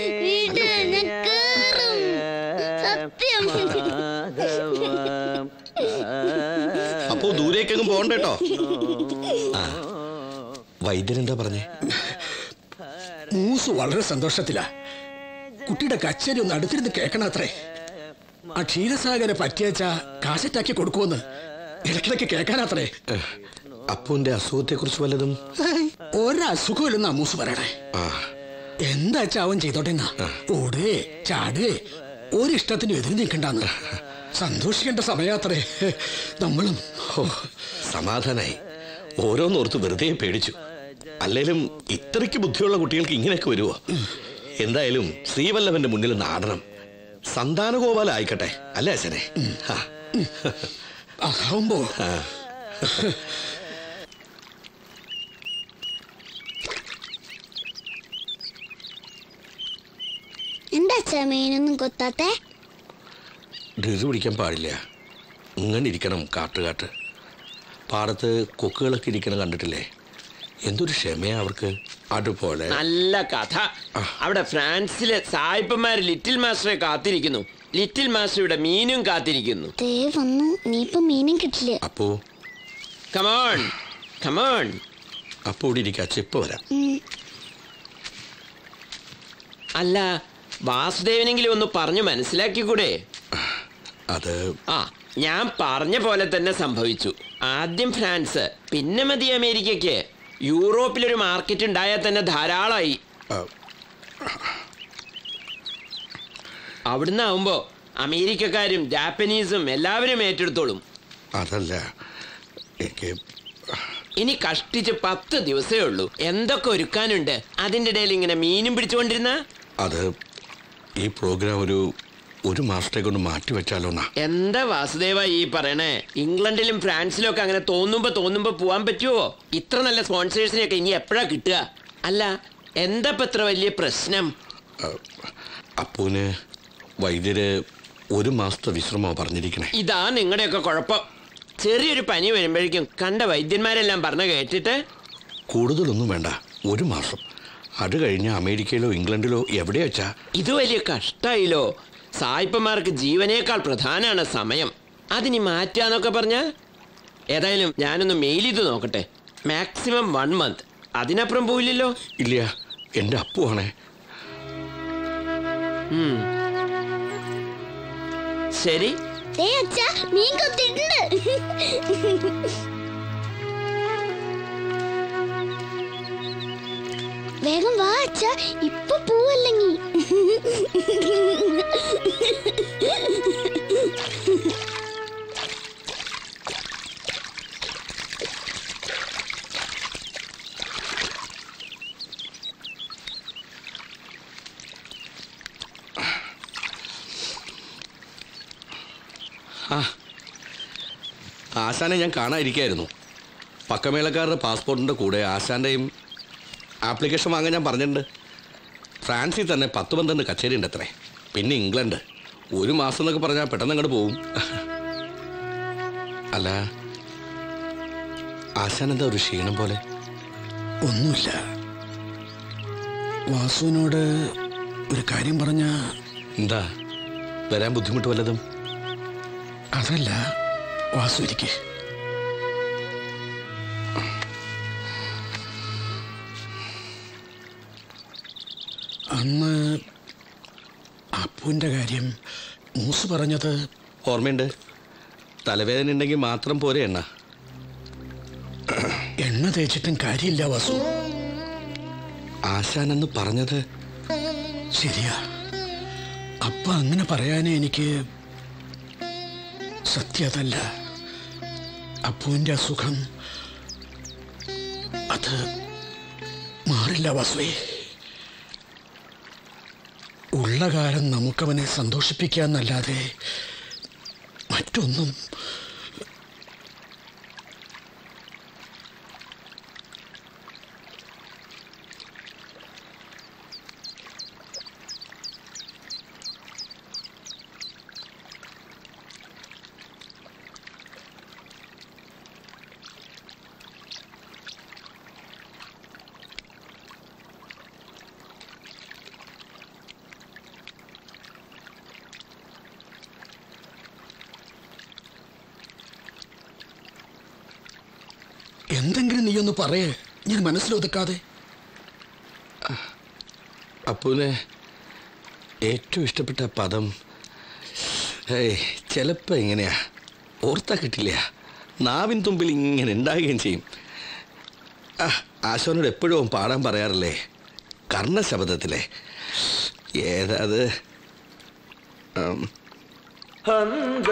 അപ്പോ ദൂരേക്കെങ്ങും പോകണ്ടോ? വൈദ്യരെന്താ പറഞ്ഞേ? മൂസ് വളരെ സന്തോഷത്തിലാ. കുട്ടിയുടെ കച്ചേരി ഒന്ന് അടുത്തിരുന്ന് കേൾക്കണത്രേ. ആ ക്ഷീരസാഗരെ പറ്റിയച്ചാ കാസറ്റാക്കി കൊടുക്കുമെന്ന് ഇടയ്ക്കിടയ്ക്ക് കേൾക്കാനത്രേ. അപ്പുവിന്റെ അസുഖത്തെ കുറിച്ച് വല്ലതും? ഒരസുഖമില്ലെന്നാ മൂസ് പറയണേ. എന്താ അവൻ ചെയ്തോട്ടെ. ഓടേ ചാടേ ഒരിഷ്ടത്തിന് എതിര് നിൽക്കണ്ടെന്ന്. സന്തോഷിക്കേണ്ട സമയാത്രേ നമ്മളും. സമാധാനായി. ഓരോന്നോർത്ത് വെറുതെ പേടിച്ചു. അല്ലേലും ഇത്രയ്ക്ക് ബുദ്ധിയുള്ള കുട്ടികൾക്ക് ഇങ്ങനെയൊക്കെ വരുവോ? എന്തായാലും ശ്രീവല്ലഭന്റെ മുന്നിൽ നാടണം. സന്താനഗോപാല ആയിക്കട്ടെ, അല്ലേ അച്ഛനെ? എന്താ അച്ഛാ മീനൊന്നും കൊത്താത്തെ? ധൃതി പിടിക്കാൻ പാടില്ല. ഇങ്ങനെ ഇരിക്കണം. കാട്ടുകാട്ട് പാടത്ത് കൊക്കുകളൊക്കെ ഇരിക്കണം, കണ്ടിട്ടില്ലേ? എന്തൊരു ക്ഷമയാ അവർക്ക്. അതുപോലെ നല്ല കഥ. അവിടെ ഫ്രാൻസിലെ സായിപ്പന്മാര് ലിറ്റിൽ മാസ്റ്ററെ കാത്തിരിക്കുന്നു. ലിറ്റിൽ മാസ്റ്ററുടെ മീനും കാത്തിരിക്കുന്നു. മീനും കിട്ടില്ല. അപ്പോ കമോൺ കമോൺ. അപ്പോ ഇവിടെ ഇരിക്കാ, ചെപ്പ് വരാം. അല്ല, വാസുദേവനെങ്കിലും ഒന്ന് പറഞ്ഞു മനസ്സിലാക്കിക്കൂടെ? അത് ഞാൻ പറഞ്ഞ പോലെ തന്നെ സംഭവിച്ചു. ആദ്യം ഫ്രാൻസ്, പിന്നെ മതി അമേരിക്കയ്ക്ക്. യൂറോപ്പിലൊരു മാർക്കറ്റ് ഉണ്ടായാൽ തന്നെ ധാരാളമായി. അവിടുന്ന് ആവുമ്പോ അമേരിക്കക്കാരും ജാപ്പനീസും എല്ലാവരും ഏറ്റെടുത്തോളും. അതല്ല, ഇനി കഷ്ടിച്ച് 10 ദിവസമേ ഉള്ളൂ. എന്തൊക്കെ ഒരുക്കാനുണ്ട്. അതിൻ്റെ ഇടയിൽ ഇങ്ങനെ മീനും പിടിച്ചുകൊണ്ടിരുന്ന അത് ഈ പ്രോഗ്രാം ഒരു ഒരു മാസത്തേക്കൊന്ന് മാറ്റി വെച്ചാലോന്നാ. എന്താ വാസുദേവ ഈ പറയണേ? ഇംഗ്ലണ്ടിലും ഫ്രാൻസിലും ഒക്കെ അങ്ങനെ തോന്നുമ്പോ പോവാൻ പറ്റുമോ? ഇത്ര നല്ല സ്പോൺസേഴ്സിനെയൊക്കെ ഇനി എപ്പോഴാ കിട്ടുക? അല്ല, എന്താ ഇപ്പൊ ഇത്ര വലിയ പ്രശ്നം? അപ്പൂന് വൈദ്യര് ഒരു മാസത്തെ വിശ്രമമാണ് പറഞ്ഞിരിക്കണേ. ഇതാ നിങ്ങളുടെയൊക്കെ കുഴപ്പം. ചെറിയൊരു പനി വരുമ്പോഴേക്കും കണ്ട വൈദ്യന്മാരെല്ലാം പറഞ്ഞ കേട്ടിട്ട്. കൂടുതലൊന്നും വേണ്ട, ഒരു മാസം. അത് കഴിഞ്ഞ് അമേരിക്കയിലോ ഇംഗ്ലണ്ടിലോ എവിടെ വെച്ചാ. ഇത് വലിയ കഷ്ടായില്ലോ. സായിപ്പന്മാർക്ക് ജീവനേക്കാൾ പ്രധാനമാണ് സമയം. അതിനി മാറ്റാന്നൊക്കെ പറഞ്ഞ ഏതായാലും ഞാനൊന്ന് മെയിൽ ചെയ്ത് നോക്കട്ടെ. മാക്സിമം 1 month, അതിനപ്പുറം പോയില്ലല്ലോ. ഇല്ല, എന്റെ അപ്പുവാണേ. ശരി. വേഗം വാ അച്ഛാ, ഇപ്പൊ പോവല്ലെങ്കിൽ. ആശാനെ ഞാൻ കാണാതിരിക്കായിരുന്നു. പക്കമേളക്കാരുടെ പാസ്പോർട്ടിൻ്റെ കൂടെ ആശാൻ്റെയും ആപ്ലിക്കേഷൻ വാങ്ങാൻ ഞാൻ പറഞ്ഞിട്ടുണ്ട്. ഫ്രാൻസിൽ തന്നെ 10-12 കച്ചേരി ഉണ്ട് അത്രേ. പിന്നെ ഇംഗ്ലണ്ട്. ഒരു മാസം എന്നൊക്കെ പറഞ്ഞാൽ പെട്ടെന്ന് അങ്ങോട്ട് പോവും. അല്ല, ആശാൻ എന്താ ഒരു ക്ഷീണം പോലെ? ഒന്നുമില്ല. വാസുവിനോട് ഒരു കാര്യം പറഞ്ഞ. എന്താ, വരാൻ ബുദ്ധിമുട്ട് വല്ലതും? അതല്ല വാസു, ഇരിക്കെ. അന്ന് അപ്പുവിൻ്റെ കാര്യം മൂസ് പറഞ്ഞത് ഓർമ്മയുണ്ട്. തലവേദന ഉണ്ടെങ്കിൽ മാത്രം പോരെ എണ്ണ. എണ്ണ തേച്ചിട്ടും കാര്യമില്ല വാസു. ആശാനെന്ന് പറഞ്ഞത് ശരിയാ. അപ്പ അങ്ങനെ പറയാനേ എനിക്ക് സത്യം അതല്ല. അപ്പുവിൻ്റെ അസുഖം അത് മാറില്ല വാസുവേ. ഉള്ള കാലം നമുക്കവനെ സന്തോഷിപ്പിക്കാന്നല്ലാതെ മറ്റൊന്നും. എന്തെങ്കിലും നീയൊന്ന് പറയേ, ഞാൻ മനസ്സിലൊതുക്കാതെ. അപ്പൂനെ ഏറ്റവും ഇഷ്ടപ്പെട്ട പദം ചിലപ്പോൾ എങ്ങനെയാ ഓർത്താ കിട്ടില്ല. നാവിൻ തുമ്പിൽ ഇങ്ങനെ ഉണ്ടാകുകയും ചെയ്യും. ആശാനോട് എപ്പോഴും പാടാൻ പറയാറില്ലേ, കർണശബ്ദത്തിലെ. ഏതാത്? அந்த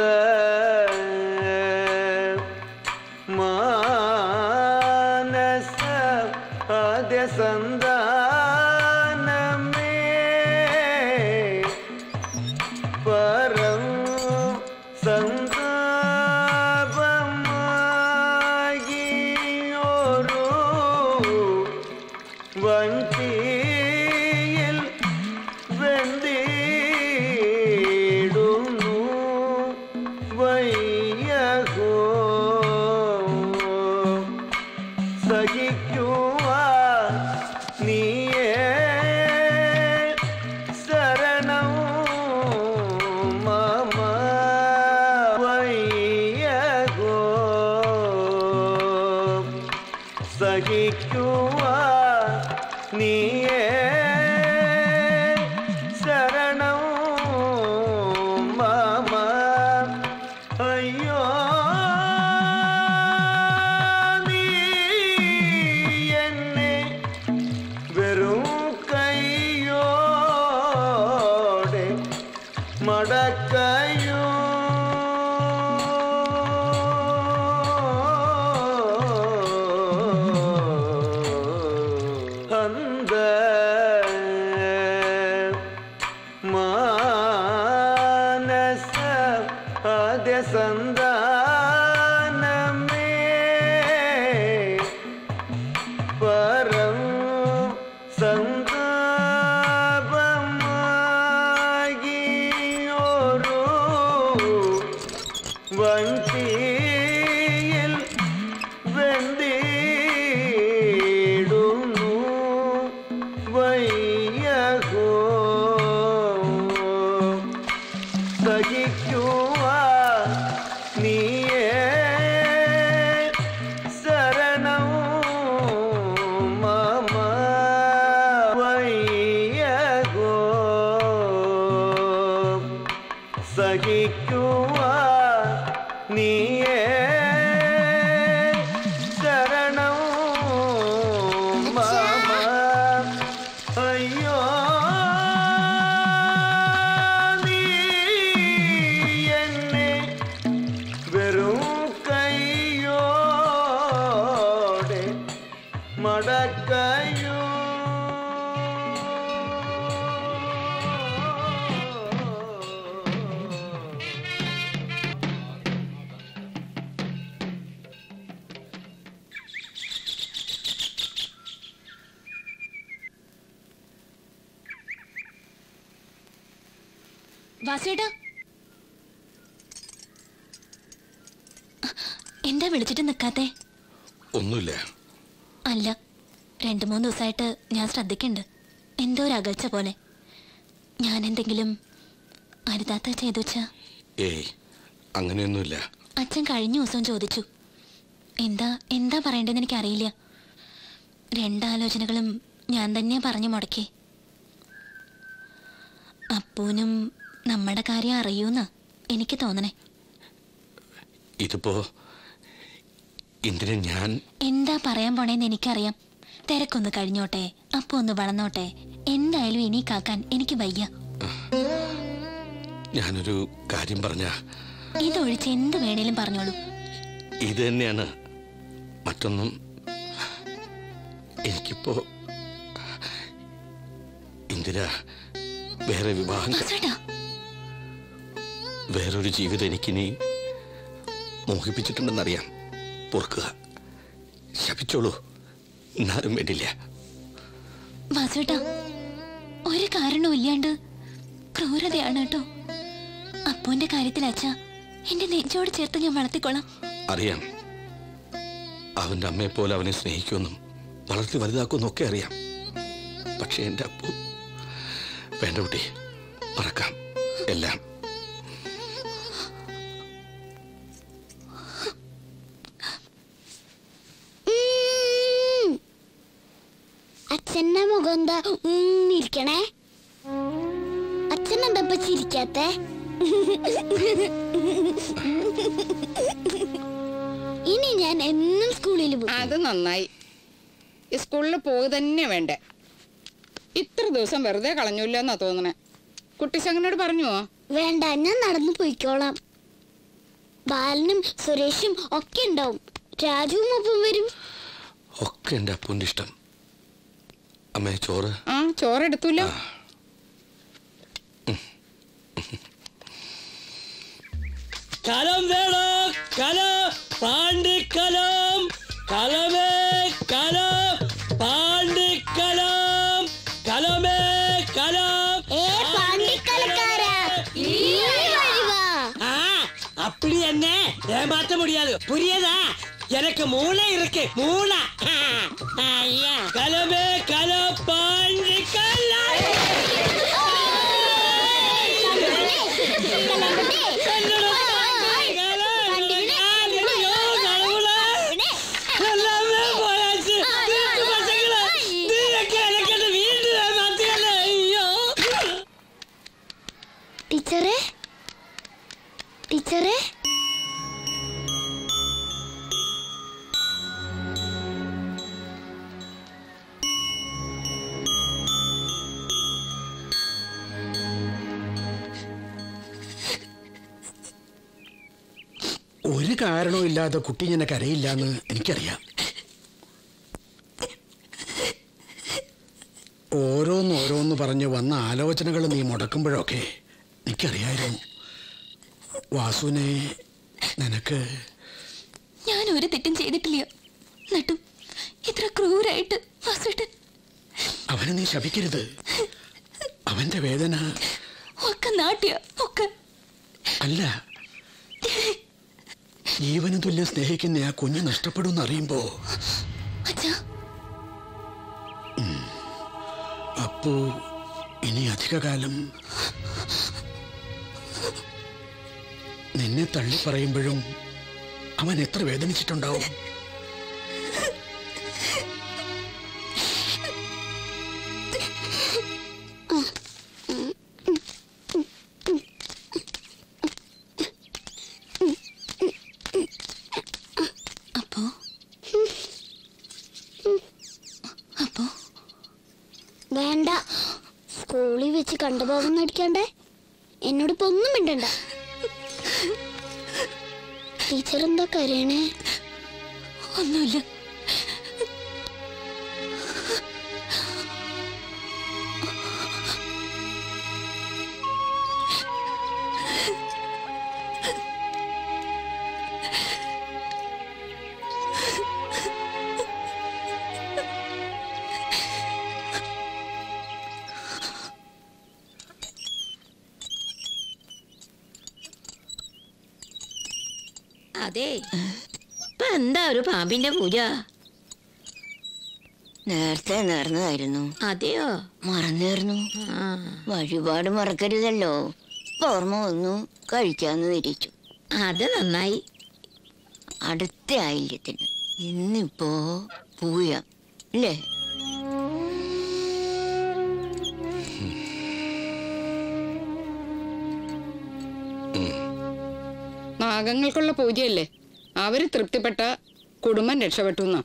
മടക്കയോ വാസുവേട്ടാ, എന്താ വിളിച്ചിട്ട് നിക്കാത്തെ? ഒന്നുമില്ല. അല്ല, 2-3 ദിവസമായിട്ട് ഞാൻ ശ്രദ്ധിക്കുന്നുണ്ട്. എന്തോ ഒരു അകൽച്ച പോലെ. ഞാൻ എന്തെങ്കിലും അരുതാത്ത ചെയ്തു വെച്ചാ? ഏയ്, അങ്ങനെയൊന്നുമില്ല. അച്ഛൻ കഴിഞ്ഞ ദിവസം ചോദിച്ചു. എന്താ പറയേണ്ടതെന്ന് എനിക്കറിയില്ല. 2 ആലോചനകളും ഞാൻ തന്നെയാ പറഞ്ഞു മുടക്കി. അപ്പൂനും നമ്മുടെ കാര്യം അറിയൂന്നാ എനിക്ക് തോന്നണേ. ഇതിപ്പോ എന്തിനാ ഞാൻ എന്താ പറയാൻ പോണേന്ന് എനിക്കറിയാം. തിരക്കൊന്ന് കഴിഞ്ഞോട്ടെ, അപ്പു ഒന്ന് വളർന്നോട്ടെ. എന്തായാലും ഇനി കാക്കാൻ എനിക്ക് വയ്യ. ഞാനൊരു കാര്യം പറഞ്ഞ ഇതൊഴിച്ച് എന്ത് വേണേലും പറഞ്ഞോളൂ. ഇത് തന്നെയാണ്, മറ്റൊന്നും. എനിക്കിപ്പോ ഇന്ദിര വേറെ വിവാഹം, വേറൊരു ജീവിതം എനിക്കിനി മോഹിപ്പിച്ചിട്ടുണ്ടെന്നറിയാം. പൊറുക്കുക, ശപിച്ചോളൂ, എന്നാലും വേണ്ടില്ല. വാസുവേട്ടാ, ഒരു കാരണവും ഇല്ലാണ്ട് ക്രൂരതയാണ് കേട്ടോ. അപ്പൂന്റെ കാര്യത്തിൽ അച്ഛാ എന്റെ നെഞ്ചോട് ചേർത്ത് ഞാൻ വളർത്തിക്കൊള്ളാം. അറിയാം, അവന്റെ അമ്മയെ പോലെ അവനെ സ്നേഹിക്കുമെന്നും വളർത്തി വലുതാക്കുമെന്നും ഒക്കെ അറിയാം. പക്ഷെ എന്റെ അപ്പു വേണ്ട കുട്ടി, മറക്കാം എല്ലാം. അച്ഛന്റെ മുഖം എന്താ ഇരിക്കണേ? അച്ഛൻ എന്താ ചിരിക്കാത്തെ? ഇനി ഞാൻ എന്നും സ്കൂളിൽ പോകും. അത് നന്നായി. സ്കൂളിൽ പോവുക തന്നെ വേണ്ടേ. ഇത്ര ദിവസം വെറുതെ കളഞ്ഞില്ലെന്നാ തോന്നണേ. കുട്ടിശങ്കനോട് പറഞ്ഞുവോ? വേണ്ട, ഞാൻ നടന്നു പോയിക്കോളാം. ബാലനും സുരേഷും ഒക്കെ ഉണ്ടാവും. രാജുവും ഒപ്പം വരും. ഒക്കെ എന്റെ അപ്പൂന്റെ ഇഷ്ടം. അമ്മേ, ചോറ്? ആ, ചോറെടുത്തൂല്ലോ. കലം വേണോ? കലം, പാണ്ടിക്കലം, കലമേ കലം, പാണ്ടിക്കലം, കലമേ കലം. அப்படி என்ன ஏமாத்த முடியாது, புரியுதா? எனக்கு மூளை இருக்கு, மூளை. ஐயா, கலமே கல பாண்டி கல. எல்லாமே போயாச்சு. பசங்களா, நீங்க எனக்கு வீட்டு ஏமாத்தல. ஐயோ ടീച്ചറേ, ടീച്ചറേ, ഒരു കാരണവും ഇല്ലാതെ കുട്ടി ഇങ്ങനെ കരയില്ലാന്ന് എനിക്കറിയാം. ഓരോന്നോരോന്ന് പറഞ്ഞ് വന്ന ആലോചനകൾ നീ മുടക്കുമ്പോഴൊക്കെ എനിക്കറിയായിരുന്നു വാസുവിനെ നിനക്ക്. ഞാൻ ഒരു തെറ്റും ചെയ്തിട്ടില്ല. നട്ടു ഇത്ര ക്രൂരായിട്ട് വാസുവേട്ടൻ. അവനെ നീ ശപിക്കരുത്. അവന്റെ വേദന ഒക്കെ നാട്യ ഒക്കെ അല്ല. ജീവന് തുല്യം സ്നേഹിക്കുന്ന ആ കുഞ്ഞ് നഷ്ടപ്പെടുമെന്ന് അറിയുമ്പോ അപ്പോ ഇനി അധികകാലം നിന്നെ തള്ളി പറയുമ്പോഴും അവൻ എത്ര വേദനിച്ചിട്ടുണ്ടാവും. വേണ്ട, സ്കൂളിൽ വെച്ച് കണ്ടുപോകുന്ന അടിക്കണ്ടേ. എന്നോടിപ്പോ ഒന്നും മിണ്ടണ്ട. ടീച്ചർ എന്താ കരയണേ? ഒന്നുമില്ല. അതെ ഇപ്പൊ എന്താ ഒരു പാമ്പിന്റെ പൂജ? നേരത്തെ നേർന്നതായിരുന്നു. അതെയോ? മറന്നേർന്നു. വഴിപാട് മറക്കരുതല്ലോ. ഓർമ്മ വന്നു, കഴിക്കാന്ന് തിരിച്ചു. അത് നന്നായി. അടുത്ത ആയില്യത്തിന് ഇന്നിപ്പോ പൂയ അല്ലേ? നാഗങ്ങൾക്കുള്ള പൂജയല്ലേ, അവര് തൃപ്തിപ്പെട്ട കുടുംബം രക്ഷപ്പെട്ടു എന്നാ.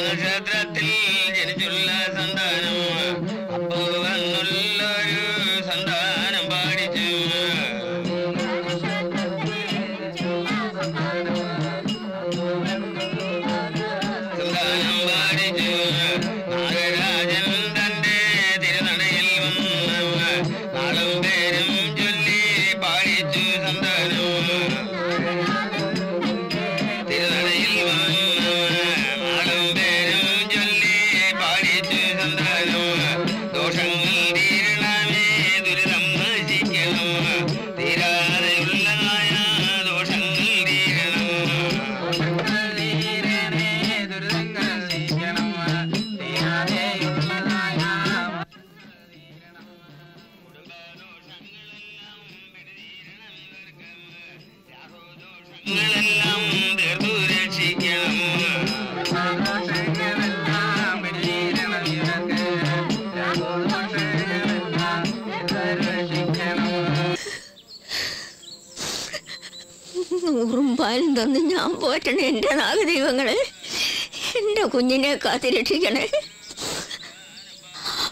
നക്ഷത്രത്തിൽ ജനിച്ചുള്ള സന്താനം അപ്പോൾ വന്നുള്ളൊരു സന്താനം പാടിച്ചു. സന്താനം പാടിച്ചു. നാഗരാജൻ തന്റെ തിരുനടയിൽ വന്ന് നാളും പേരും ചൊല്ലി പാടിച്ചു സന്താനം. തിരുനടയിൽ വന്ന് നാളും പേരും ചൊല്ലി പാടിച്ചു സന്താനം. ദോഷങ്ങൾ തീരണമേ, ദുരിതം നശിക്കണം, തീരാതെയുള്ളതായ ദോഷങ്ങൾ തീരണം. ദുരിതങ്ങൾ നശിക്കണം, തീരാതെയുള്ളതായ ങ്ങളെല്ലാം തീർത്തു രക്ഷിക്കണം. നൂറും പാലും തന്ന് ഞാൻ പോറ്റണേ എൻ്റെ നാഗദൈവങ്ങളെ. എൻ്റെ കുഞ്ഞിനെ കാത്തിരക്ഷിക്കണേ.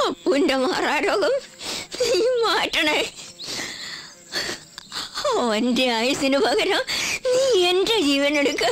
അപ്പുവിൻ്റെ മാറാരോഗം നീ മാറ്റണേ. അവൻ്റെ ആയുസിന് പകരം നീ എൻ്റെ ജീവനെടുക്ക.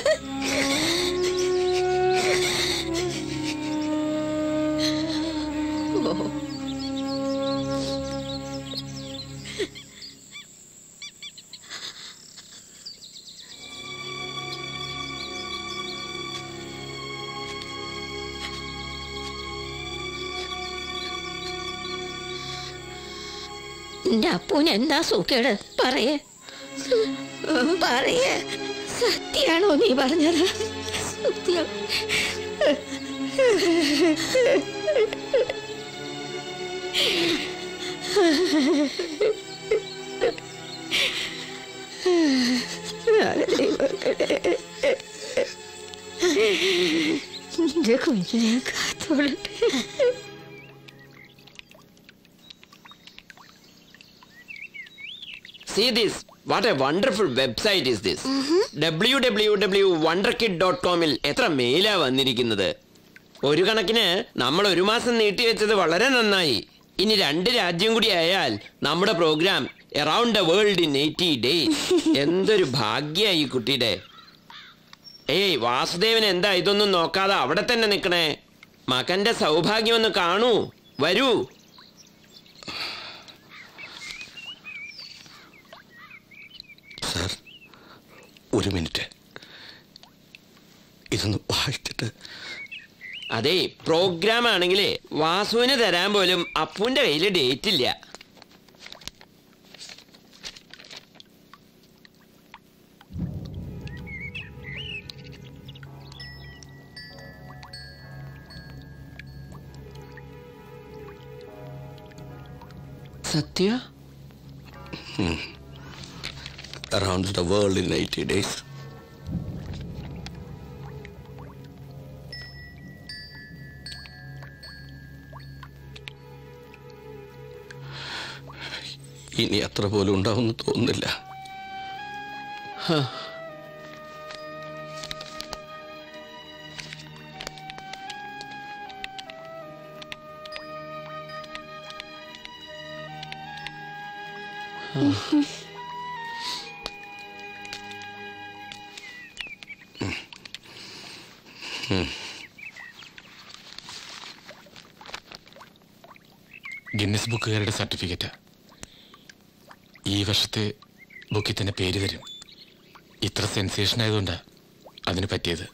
എന്റെ അപ്പൂന് എന്താ സൂക്കേട്? പറയേ പറയേ. സത്യാണോ നീ പറഞ്ഞത്? സത്യം. എന്റെ കുഞ്ഞിനെ കാത്തോളട്ടെ. See this. What a wonderful website is this. www.wonderkid.com ൽ എത്ര മെയിലാ വന്നിരിക്കുന്നത്. ഒരു കണക്കിന് നമ്മൾ ഒരു മാസം നീട്ടിവെച്ചത് വളരെ നന്നായി. ഇനി 2 രാജ്യം കൂടി ആയാൽ നമ്മുടെ programme around the world in 80 days. എന്തൊരു ഭാഗ്യായി കുട്ടിയുടെ. ഏയ് വാസുദേവൻ എന്താ ഇതൊന്നും നോക്കാതെ അവിടെ തന്നെ നിൽക്കണേ? മകന്റെ സൗഭാഗ്യം ഒന്ന് കാണൂ. വരൂ. സാർ, ഒരു മിനിറ്റ്, ഇതൊന്ന് വായിച്ചിട്ട്. അതെ, പ്രോഗ്രാം ആണെങ്കിലേ വാസുവിന് തരാൻ പോലും അപ്പുവിന്റെ കയ്യിൽ ഡേറ്റ് ഇല്ല. സത്യ Around the world in 80 days. ഇനി അത്ര പോലും ഉണ്ടാവുമെന്ന് തോന്നുന്നില്ല. ഗിന്നസ് ബുക്കുകാരുടെ സർട്ടിഫിക്കറ്റ് ഈ വർഷത്തെ ബുക്കിൽ തന്നെ പേര് തരും. ഇത്ര സെൻസേഷൻ ആയതുകൊണ്ടാ അതിന് പറ്റിയത്.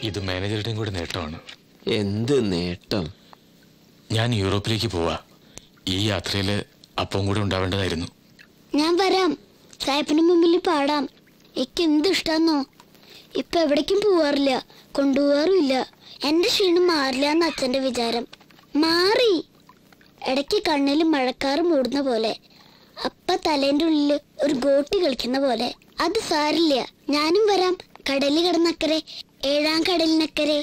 ഇത് മാനേജറുടെയും കൂടെ നേട്ടമാണ്. എന്ത് നേട്ടം? ഞാൻ യൂറോപ്പിലേക്ക് പോവാ. ഈ യാത്രയിൽ അപ്പം കൂടെ ഉണ്ടാവേണ്ടതായിരുന്നു. ഞാൻ വരാം, സായപ്പിന് മുമ്പിൽ പാടാം. എനിക്ക് എന്ത് ഇഷ്ടാന്നോ. ഇപ്പൊ എവിടേക്കും പോവാറില്ല, കൊണ്ടുപോവാറുമില്ല. എന്റെ ക്ഷീണം മാറില്ല എന്ന് അച്ഛന്റെ വിചാരം. മാറി. ഇടയ്ക്ക് കണ്ണിൽ മഴക്കാറ് മൂടുന്ന പോലെ, അപ്പ തലേന്റെ ഉള്ളില് ഒരു ഗോട്ടി കളിക്കുന്ന പോലെ. അത് സാരില്ല, ഞാനും വരാം. കടലിൽ കിടന്നക്കരെ, 7-ാം കടലിനക്കരെ.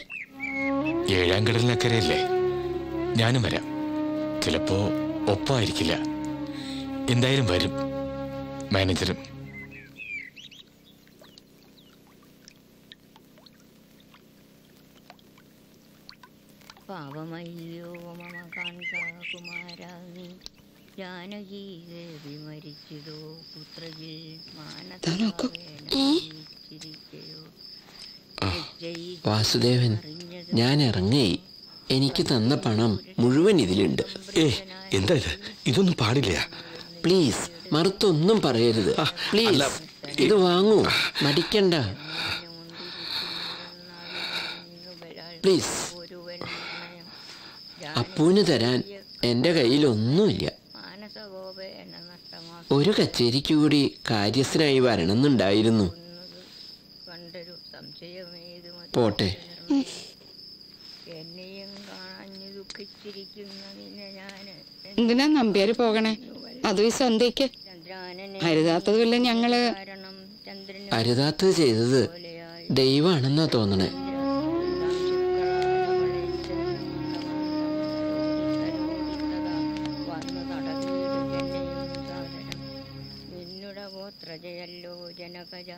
7-ാം കടലിനക്കരയല്ലേ? ഞാനും വരാം. ചിലപ്പോ ഒപ്പമായിരിക്കില്ല, എന്തായാലും വരും. മാനേജറും. പാവമയ്യോ മമ കാന്താകുമാരാനി ജാനകി ദേവി മരിച്ചതോ പുത്രജിൽ വാസുദേവൻ, ഞാൻ ഇറങ്ങി. എനിക്ക് തന്ന പണം മുഴുവൻ ഇതിലുണ്ട്. എന്താ ഇത്? ഇതൊന്നും പാടില്ല. പ്ലീസ്, മറുത്തൊന്നും പറയരുത്. പ്ലീസ്, ഇത് വാങ്ങൂ, മടിക്കണ്ട. പ്ലീസ്. അപ്പൂന് തരാൻ എൻ്റെ കയ്യിലൊന്നുമില്ല. ഒരു കച്ചേരിക്ക് കൂടി കാര്യസ്ഥനായി വരണമെന്നുണ്ടായിരുന്നു. പോട്ടെ. എന്തിനാ നമ്പ്യാര് പോകണേ? അതും ഈ സന്ധ്യക്ക്. അരുതാത്തതുമില്ല ഞങ്ങള്. അരുതാത്തത് ചെയ്തത് ദൈവമാണെന്നാ തോന്നണേ. ത്രജയല്ലോ ജനകജ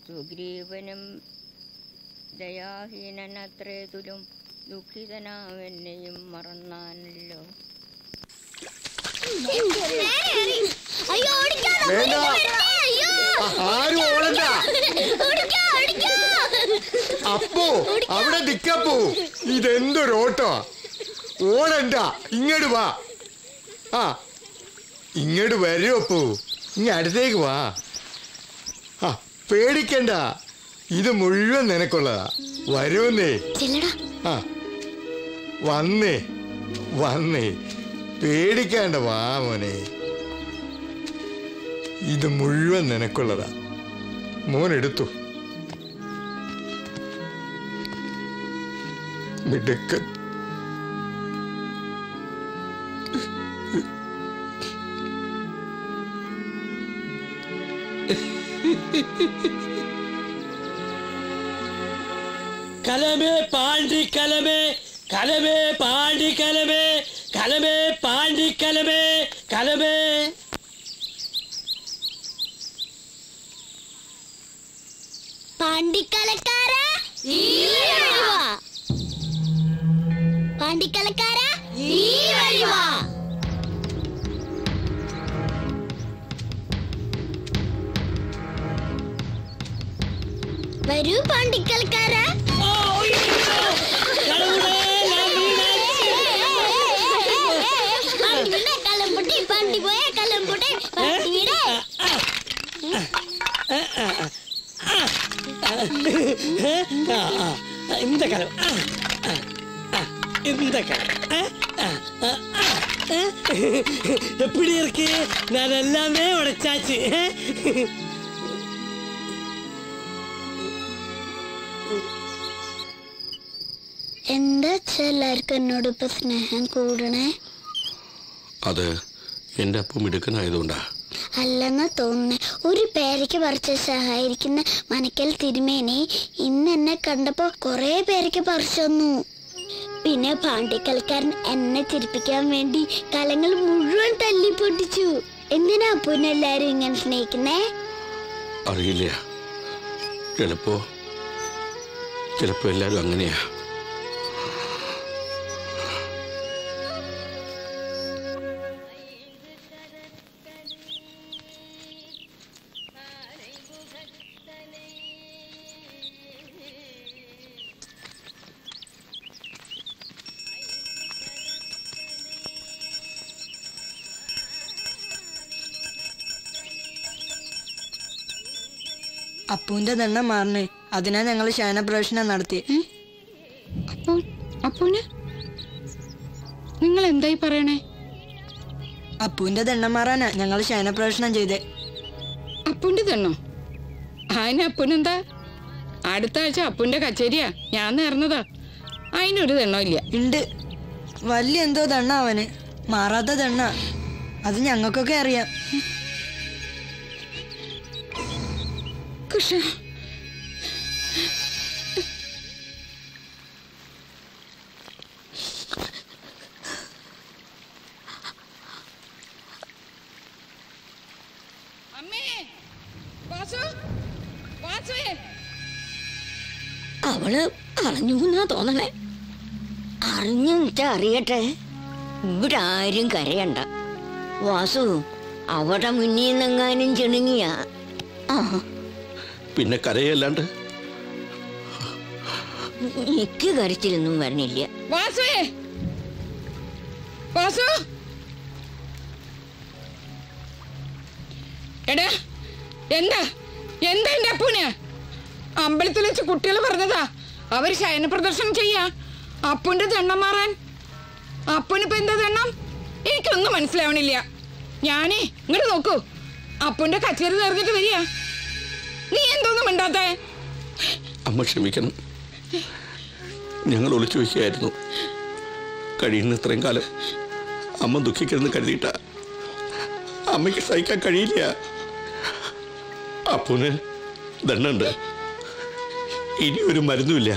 സുഗ്രീവനും ദയാഹീനനത്രേ തുലും ദുഃഖിതനാവെന്നെയും മറന്നാനല്ലോ. അപ്പോ അവിടെ നിക്കപ്പോ, ഇതെന്തൊരോട്ടോ. ഓടണ്ട, ഇങ്ങോട്ട് വാ. ഇങ്ങോട്ട് വരൂ അപ്പോ. ഇങ്ങ അടുത്തേക്ക് വാ. പേടിക്കണ്ട, ഇത് മുഴുവൻ നിനക്കുള്ളതാ. വരൂന്നേ. വന്നേ വന്നേ, പേടിക്കാണ്ട, വാ മോനെ. ഇത് മുഴുവൻ നിനക്കുള്ളതാ. മോനെടുത്തു. മിടുക്കൻ. കലമേ പാണ്ടി കലമേ, കലമേ പാണ്ടി കലമേ, കലമേ പാണ്ടി കലമേ, കലമേ. പാണ്ടിക്കലക്കാരാ, പാണ്ടിക്കലക്കാരാ, ഈ വഴി വാ. വരൂ പാണ്ടിക്കലക്കാരാ. കലമ്പുട്ടി പാണ്ടി പോയ കലമ്പുട്ടി പാണ്ടിയുടെ. இந்த கலம், இந்த கலம் எப்படி இருக்கு? நான் எல்லாமே உடைச்சாச்சு. എന്താ എല്ലാവർക്കും എന്നോട് ഇപ്പൊ സ്നേഹം കൂടണേ? അത് എന്റെ അപ്പം മിടുക്കനായതുകൊണ്ടാ. അല്ലെന്ന് തോന്നുന്നേ. ഒരു പേരയ്ക്ക് പറിച്ച് സഹായിക്കുന്ന മനക്കൽ തിരുമേനി ഇന്ന് എന്നെ കണ്ടപ്പോ കൊറേ പേരയ്ക്ക് പറിച്ചു തന്നു. പിന്നെ പാണ്ടിക്കൽക്കാരൻ എന്നെ ചിരിപ്പിക്കാൻ വേണ്ടി കലങ്ങൾ മുഴുവൻ തല്ലി പൊട്ടിച്ചു. എന്തിനാ അപ്പൂനെ എല്ലാരും ഇങ്ങനെ സ്നേഹിക്കുന്നേ? അറിയില്ല, ചിലപ്പോ എല്ലാരും അങ്ങനെയാ. അപ്പൂന്റെ ദണ്ണം മാറണേ, അതിനാ ഞങ്ങൾ ശയനപ്രവേശനം നടത്തി. അപ്പൂന് നിങ്ങൾ എന്തായി പറയണേ? അപ്പൂന്റെ ദണ്ണം മാറാനാ ഞങ്ങൾ ശയനപ്രവേശനം ചെയ്തേ. അപ്പൂന്റെ ദണ്ണോ? അതിന് അപ്പൂനെന്താ? അടുത്ത ആഴ്ച അപ്പൂന്റെ കച്ചേരിയാ, ഞാൻ നേർന്നതാ. അതിനൊരു ദണ്ണോ ഇല്ല. ഉണ്ട്, വലിയ എന്തോ ദണ്ണ അവന്, മാറാത്ത ദണ്ണ. അത് ഞങ്ങൾക്കൊക്കെ അറിയാം. കൃഷ്ണ, അവള് അറിഞ്ഞു എന്നാ തോന്നണേ. അറിഞ്ഞു അറിയട്ടെ, ഇവിടെ ആരും കരയണ്ട. വാസു അവിടെ മുന്നിന്നെങ്ങാനും ചിണുങ്ങിയ പിന്നെ കരയല്ലാണ്ട് എനിക്ക് കരച്ചിലൊന്നും വരണില്ല. വാസുവേ, വാസു, എടാ എന്താ എന്താ എന്റെ അപ്പൂന്? അമ്പലത്തിൽ വെച്ച് കുട്ടികൾ പറഞ്ഞതാ അവര് ശയന പ്രദർശനം ചെയ്യാ അപ്പൂന്റെ ദണ്ണം മാറാൻ. അപ്പൂനിപ്പോ എന്താ ദണ്ണം? എനിക്കൊന്നും മനസ്സിലാവണില്ല. ഞാനേ ഇങ്ങോട്ട് നോക്കൂ, അപ്പൂന്റെ കച്ചേരി നേർന്നിട്ട് വരിക. നീ എന്തോന്നും മിണ്ടാത്തേ? അമ്മ ക്ഷമിക്കണം, ഞങ്ങൾ ഒളിച്ചു വയ്ക്കുകയായിരുന്നു. കഴിയുന്ന ഇത്രയും കാലം അമ്മ ദുഃഖിക്കരുന്ന് കരുതിയിട്ട. അമ്മയ്ക്ക് സഹിക്കാൻ കഴിയില്ല. അപ്പൂന് ദണ്ണുണ്ട്, ഇനി ഒരു മരുന്നുമില്ല.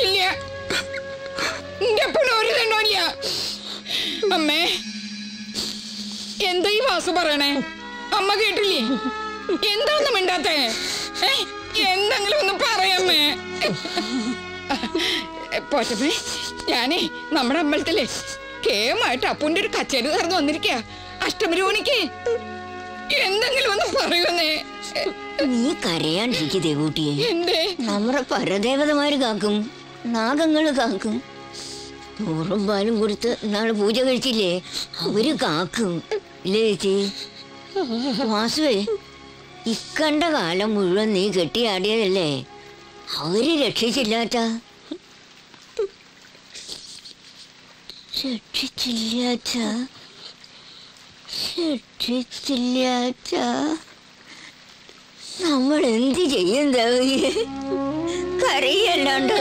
ഇല്ല, എന്റെ അപ്പൂന് ഒരു ദണ്ണമില്ല. അമ്മേ, എന്താ ഈ വാസു പറയണേ? അമ്മ കേട്ടില്ലേ? എന്താന്നും മിണ്ടാത്തേ? എന്തെങ്കിലും ഒന്ന് പറയമ്മേ. പോറ്റമ്മേ, ഞാനേ നമ്മുടെ അമ്പലത്തിലെ കേമായിട്ട് അപ്പൂന്റെ ഒരു കച്ചേരി നടന്നു വന്നിരിക്കുക. അഷ്ടമരോണിക്ക് എന്തെങ്കിലും ഒന്ന് പറയുന്നേ. നീ കരയാണ്ടിരിക്കും ദേവൂട്ടിയെ. എന്തേ? നമ്മുടെ പരദേവതമാര് കാക്കും, നാഗങ്ങള് കാക്കും. ചോറും പാലും കൊടുത്ത് നാളെ പൂജ കഴിച്ചില്ലേ, അവര് കാക്കും. ഇല്ലേ ചേച്ചി? വാസുവേ, ഇക്കണ്ട കാലം മുഴുവൻ നീ കെട്ടിയാടിയതല്ലേ, അവര് രക്ഷിച്ചില്ലാത്ത രക്ഷിച്ചില്ലാത്ത നമ്മൾ എന്ത് ചെയ്യും ദേവിയെ? കരയല്ലാണ്ട്.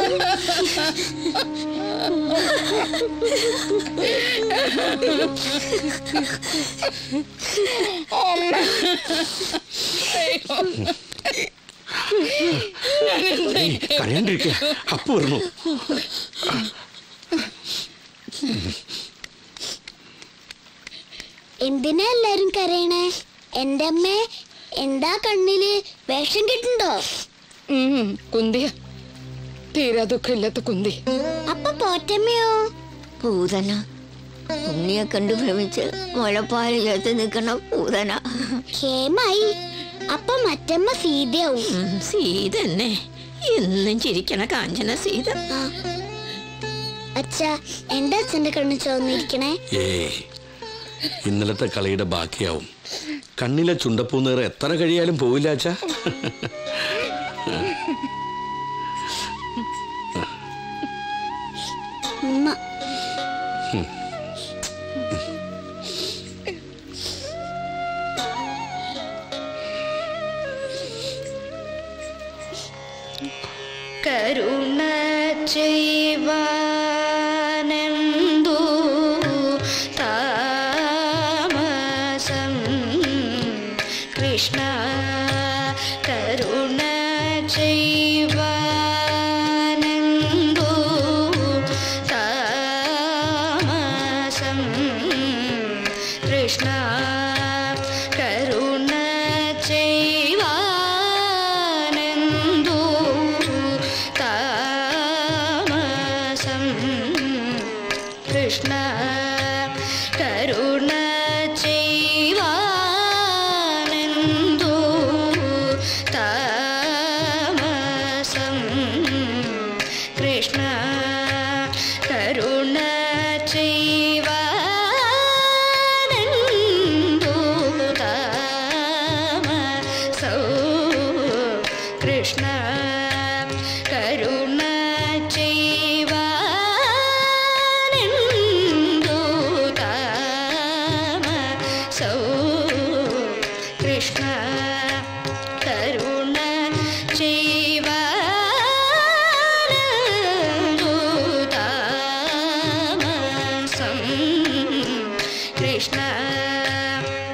കരയാണ്ടിരിക്ക, അപ്പു വരണു. എന്തിനാ എല്ലാരും കരയണേ? എന്റെ അമ്മ എന്താ കണ്ണില് വേഷം കിട്ടുണ്ടോ? കുന്തിയ, തീരാ ദുഃഖമില്ലാത്ത കുന്തി. അപ്പൊ പോറ്റമ്മയോ? പൂതന. ഉണ്ണിയെ കണ്ടു ഭ്രമിച്ച് മുലപ്പാല് ചേർത്ത് നിൽക്കണ പൂതന. ക്ഷേമായി. അപ്പൊ മറ്റമ്മ സീതയാവും. സീത തന്നെ, എന്നും ചിരിക്കണ കാഞ്ചന സീത. അച്ഛാ, എന്റെ അച്ഛന്റെ കണ്ണ് ചോന്നിരിക്കണേ. ഇന്നലത്തെ കളിയുടെ ബാക്കിയാവും. കണ്ണിലെ ചുണ്ടപ്പൂന്നേറെ എത്ര കഴിയാലും പോവില്ല അച്ഛാ. കരുണ ചെയ്വാനെന്തു താമസം കൃഷ്ണ, കരുണ ചെയ്വാനെന്തു താമസം കൃഷ്ണ, കരുണ ചെയ്വാനെന്തു താമസം കൃഷ്ണ, കരുണ ചെയ്വാനെന്തു താമസം കൃഷ്ണ കരുണ ചെയ്വാനന്ദുതാമസം കൃഷ്ണ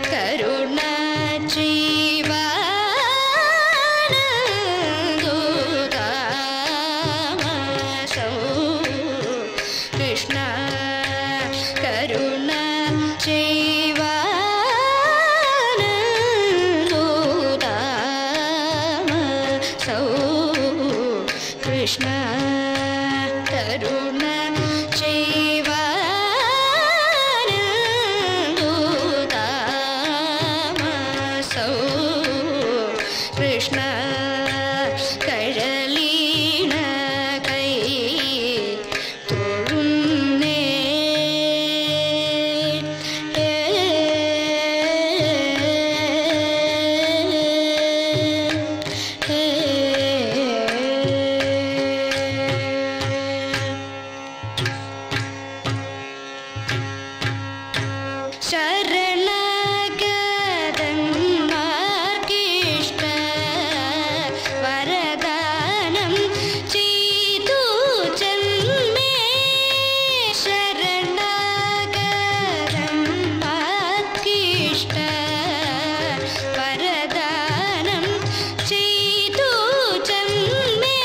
കരുണ ചെയ്വാനന്ദുതാമസം കൃഷ്ണ കരുണ ചെയ്വാനന്ദുതാമസം കൃഷ്ണ കരുണ ചെയ്വാനന്ദുതാമസം കൃഷ്ണ കഴലീണ കൈ തൊഴുന്നേ ശരണഗതന്മാർക്കിഷ്ട വരദാനം ചെയ്തു ജന്മേ ശരണഗതന്മാർക്കിഷ്ട വരദാനം ചെയ്തു ജന്മേ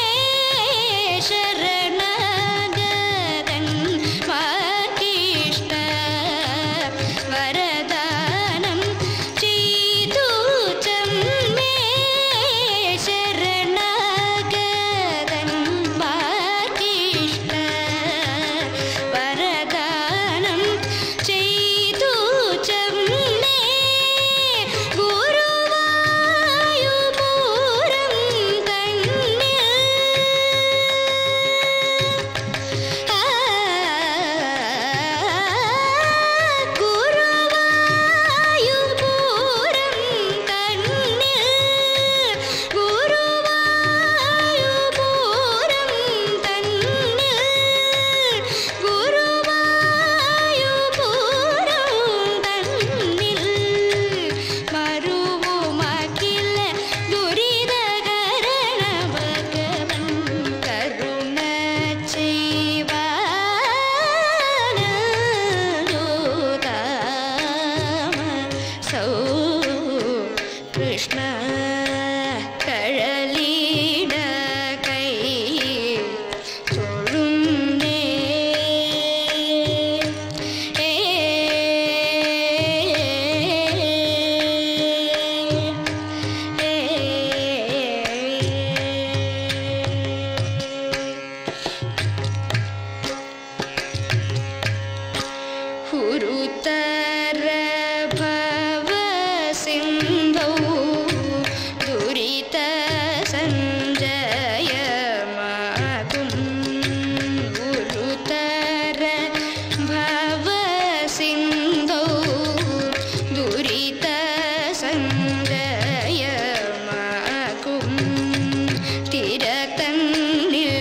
ശരണഗതന്മാർക്കിഷ്ട വരദാനം ചെയ്തു ജന്മേ ശരണഗതന്മാർക്കിഷ്ട വരദാനം ചെയ്തു ജന്മേ ഗുരുവായൂപുരം തന്നിൽ ഗുരുവായൂപുരം തന്നിൽ ഗുരുവായൂപുരം തന്നിൽ ഗുരുവായൂപുരം തന്നിൽ മരുവുമകില ദുരിതകരണ ഭഗവൻ കരുണ ചെയ്വാനന്ദുതാമസൗ കൃഷ്ണ കഴലീട കൈ തൊഴുന്നേ ഉരുത്തര ഭവസിന്ധൗ ദുരിത സഞ്ജയമാകും ഉരുത്തര ഭവസിന്ധൗ ദുരിത സഞ്ജയമാകും തിരതന്നിൽ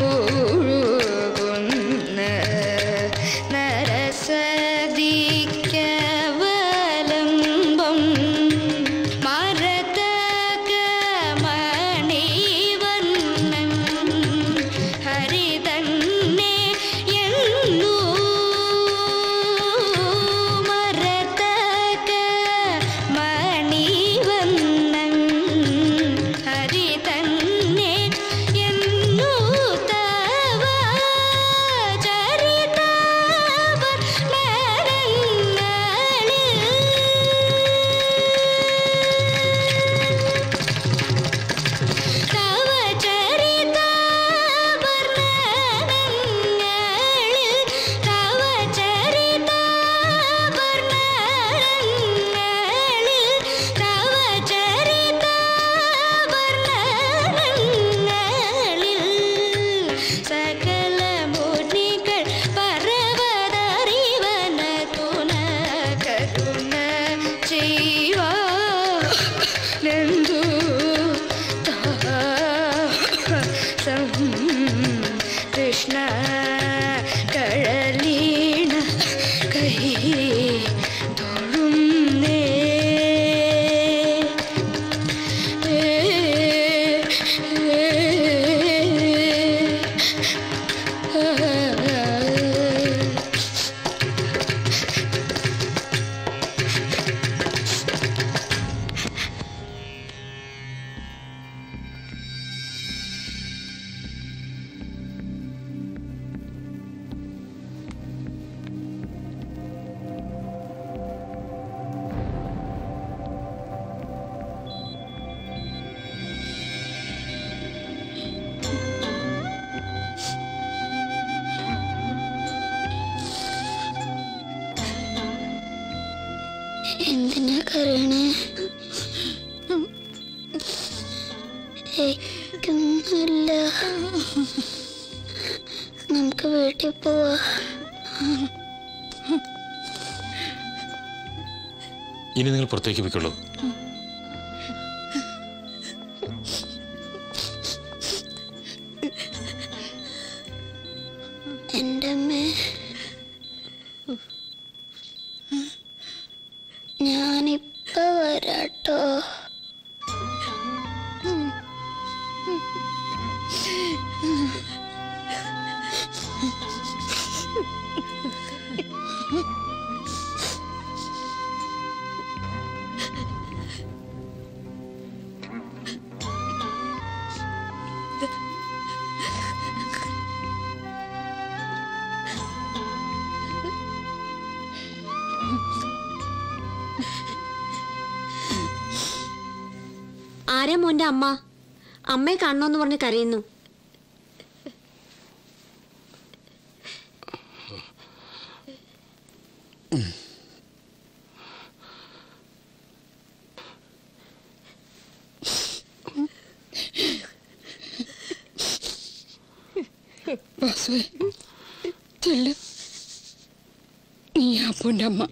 മുഴുകുന്ന നരസദിക്കവലംബം മരതകമണിവണ്ണൻ ഹരിതന്നെ എന്നു മരതകമണിവണ്ണൻ ഹരിതന്നെ എന്നു തവ സകല മുനികൾ പർവ്വതറിവന തുന കരുണ ചെയ്വാനന്ദു താസം കൃഷ്ണ കഴലീണ കൈ തൊഴുന്നേ എന്തിനാ കരയണേ? ഒന്നുമില്ല. നമുക്ക് വീട്ടിൽ പോവാ. ഇനി നിങ്ങൾ പുറത്തേക്ക് പോയിക്കോളൂ. എൻ്റെ അമ്മേ, ഞാനിപ്പോ വരാട്ടോ. ആരാ മോന്റെ അമ്മ? അമ്മയെ കാണണമെന്ന് പറഞ്ഞ് കരയുന്നു. നീ അപ്പുന്റെ അമ്മ.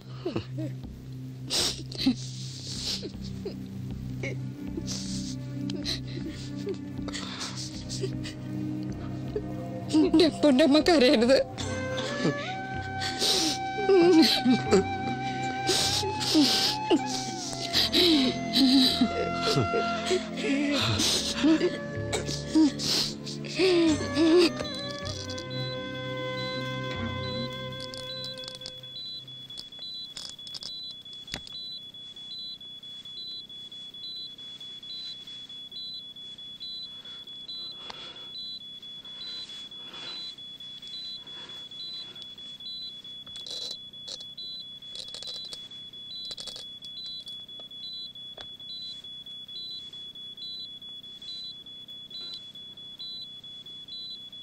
എന്റെ അപ്പുന്റെ അമ്മ കരയരുത്.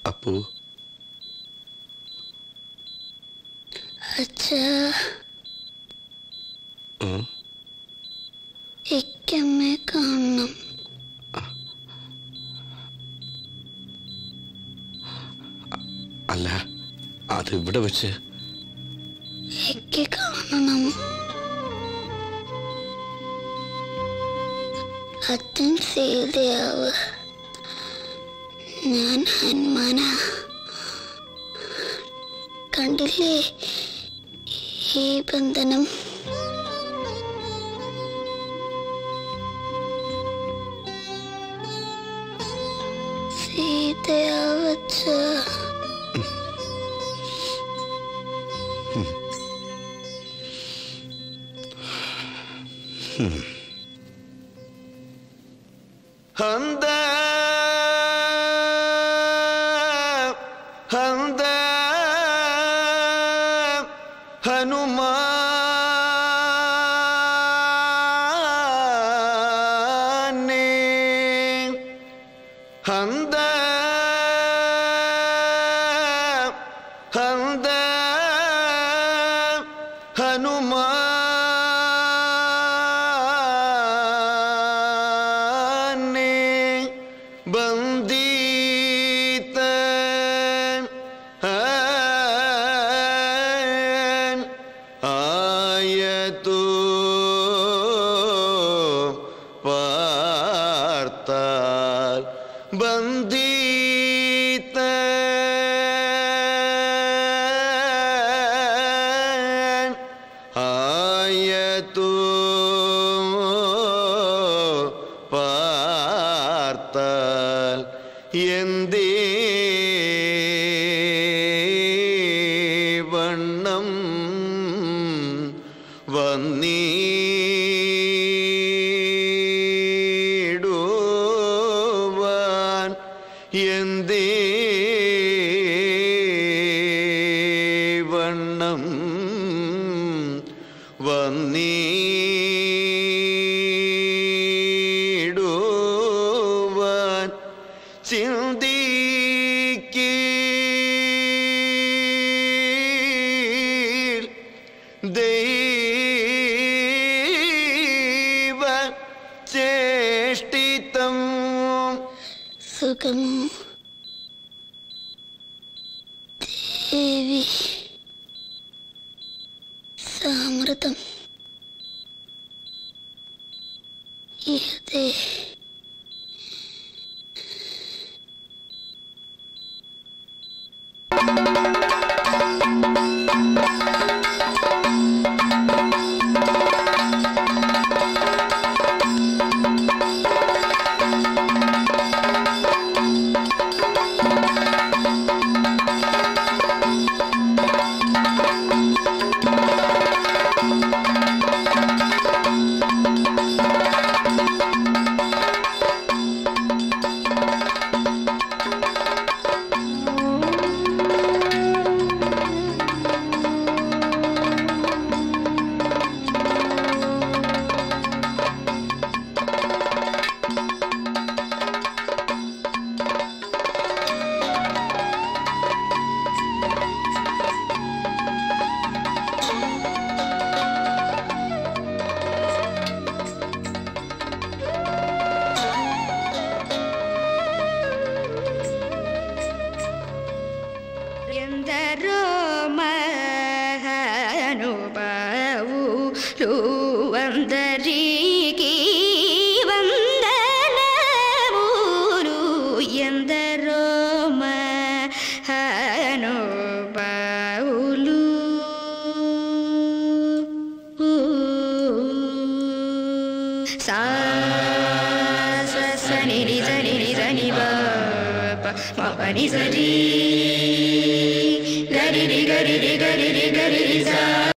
അപ്പു, അച്ഛാ, ഇക്കമ്മയെ കാണണം. അല്ല, അത് ഇവിടെ വെച്ച് ഇക്ക് കാണണം. അച്ഛൻ സീതയാവ്, ഞാൻ ഹനുമാനാ. കണ്ടില്ലേ ഈ ബന്ധനം? സീതയാവച്ച. ഹന്ത ഹന്ത ഹനുമാനെ ഹന്ത ഹന്ത ഹനുമാനെ ബന്ദിത ആയതു പാർത്താൽ ബന്ദിത ആയതു പാർത്താൽ എന്തേ വണ്ണം വന്നിടുവാൻ എന്തേ വണ്ണം വന്നിടുവാൻ ചിന്തി സുഖമോ ദേവി സമൃദ്ധം യതേ Gari gari gari gari gari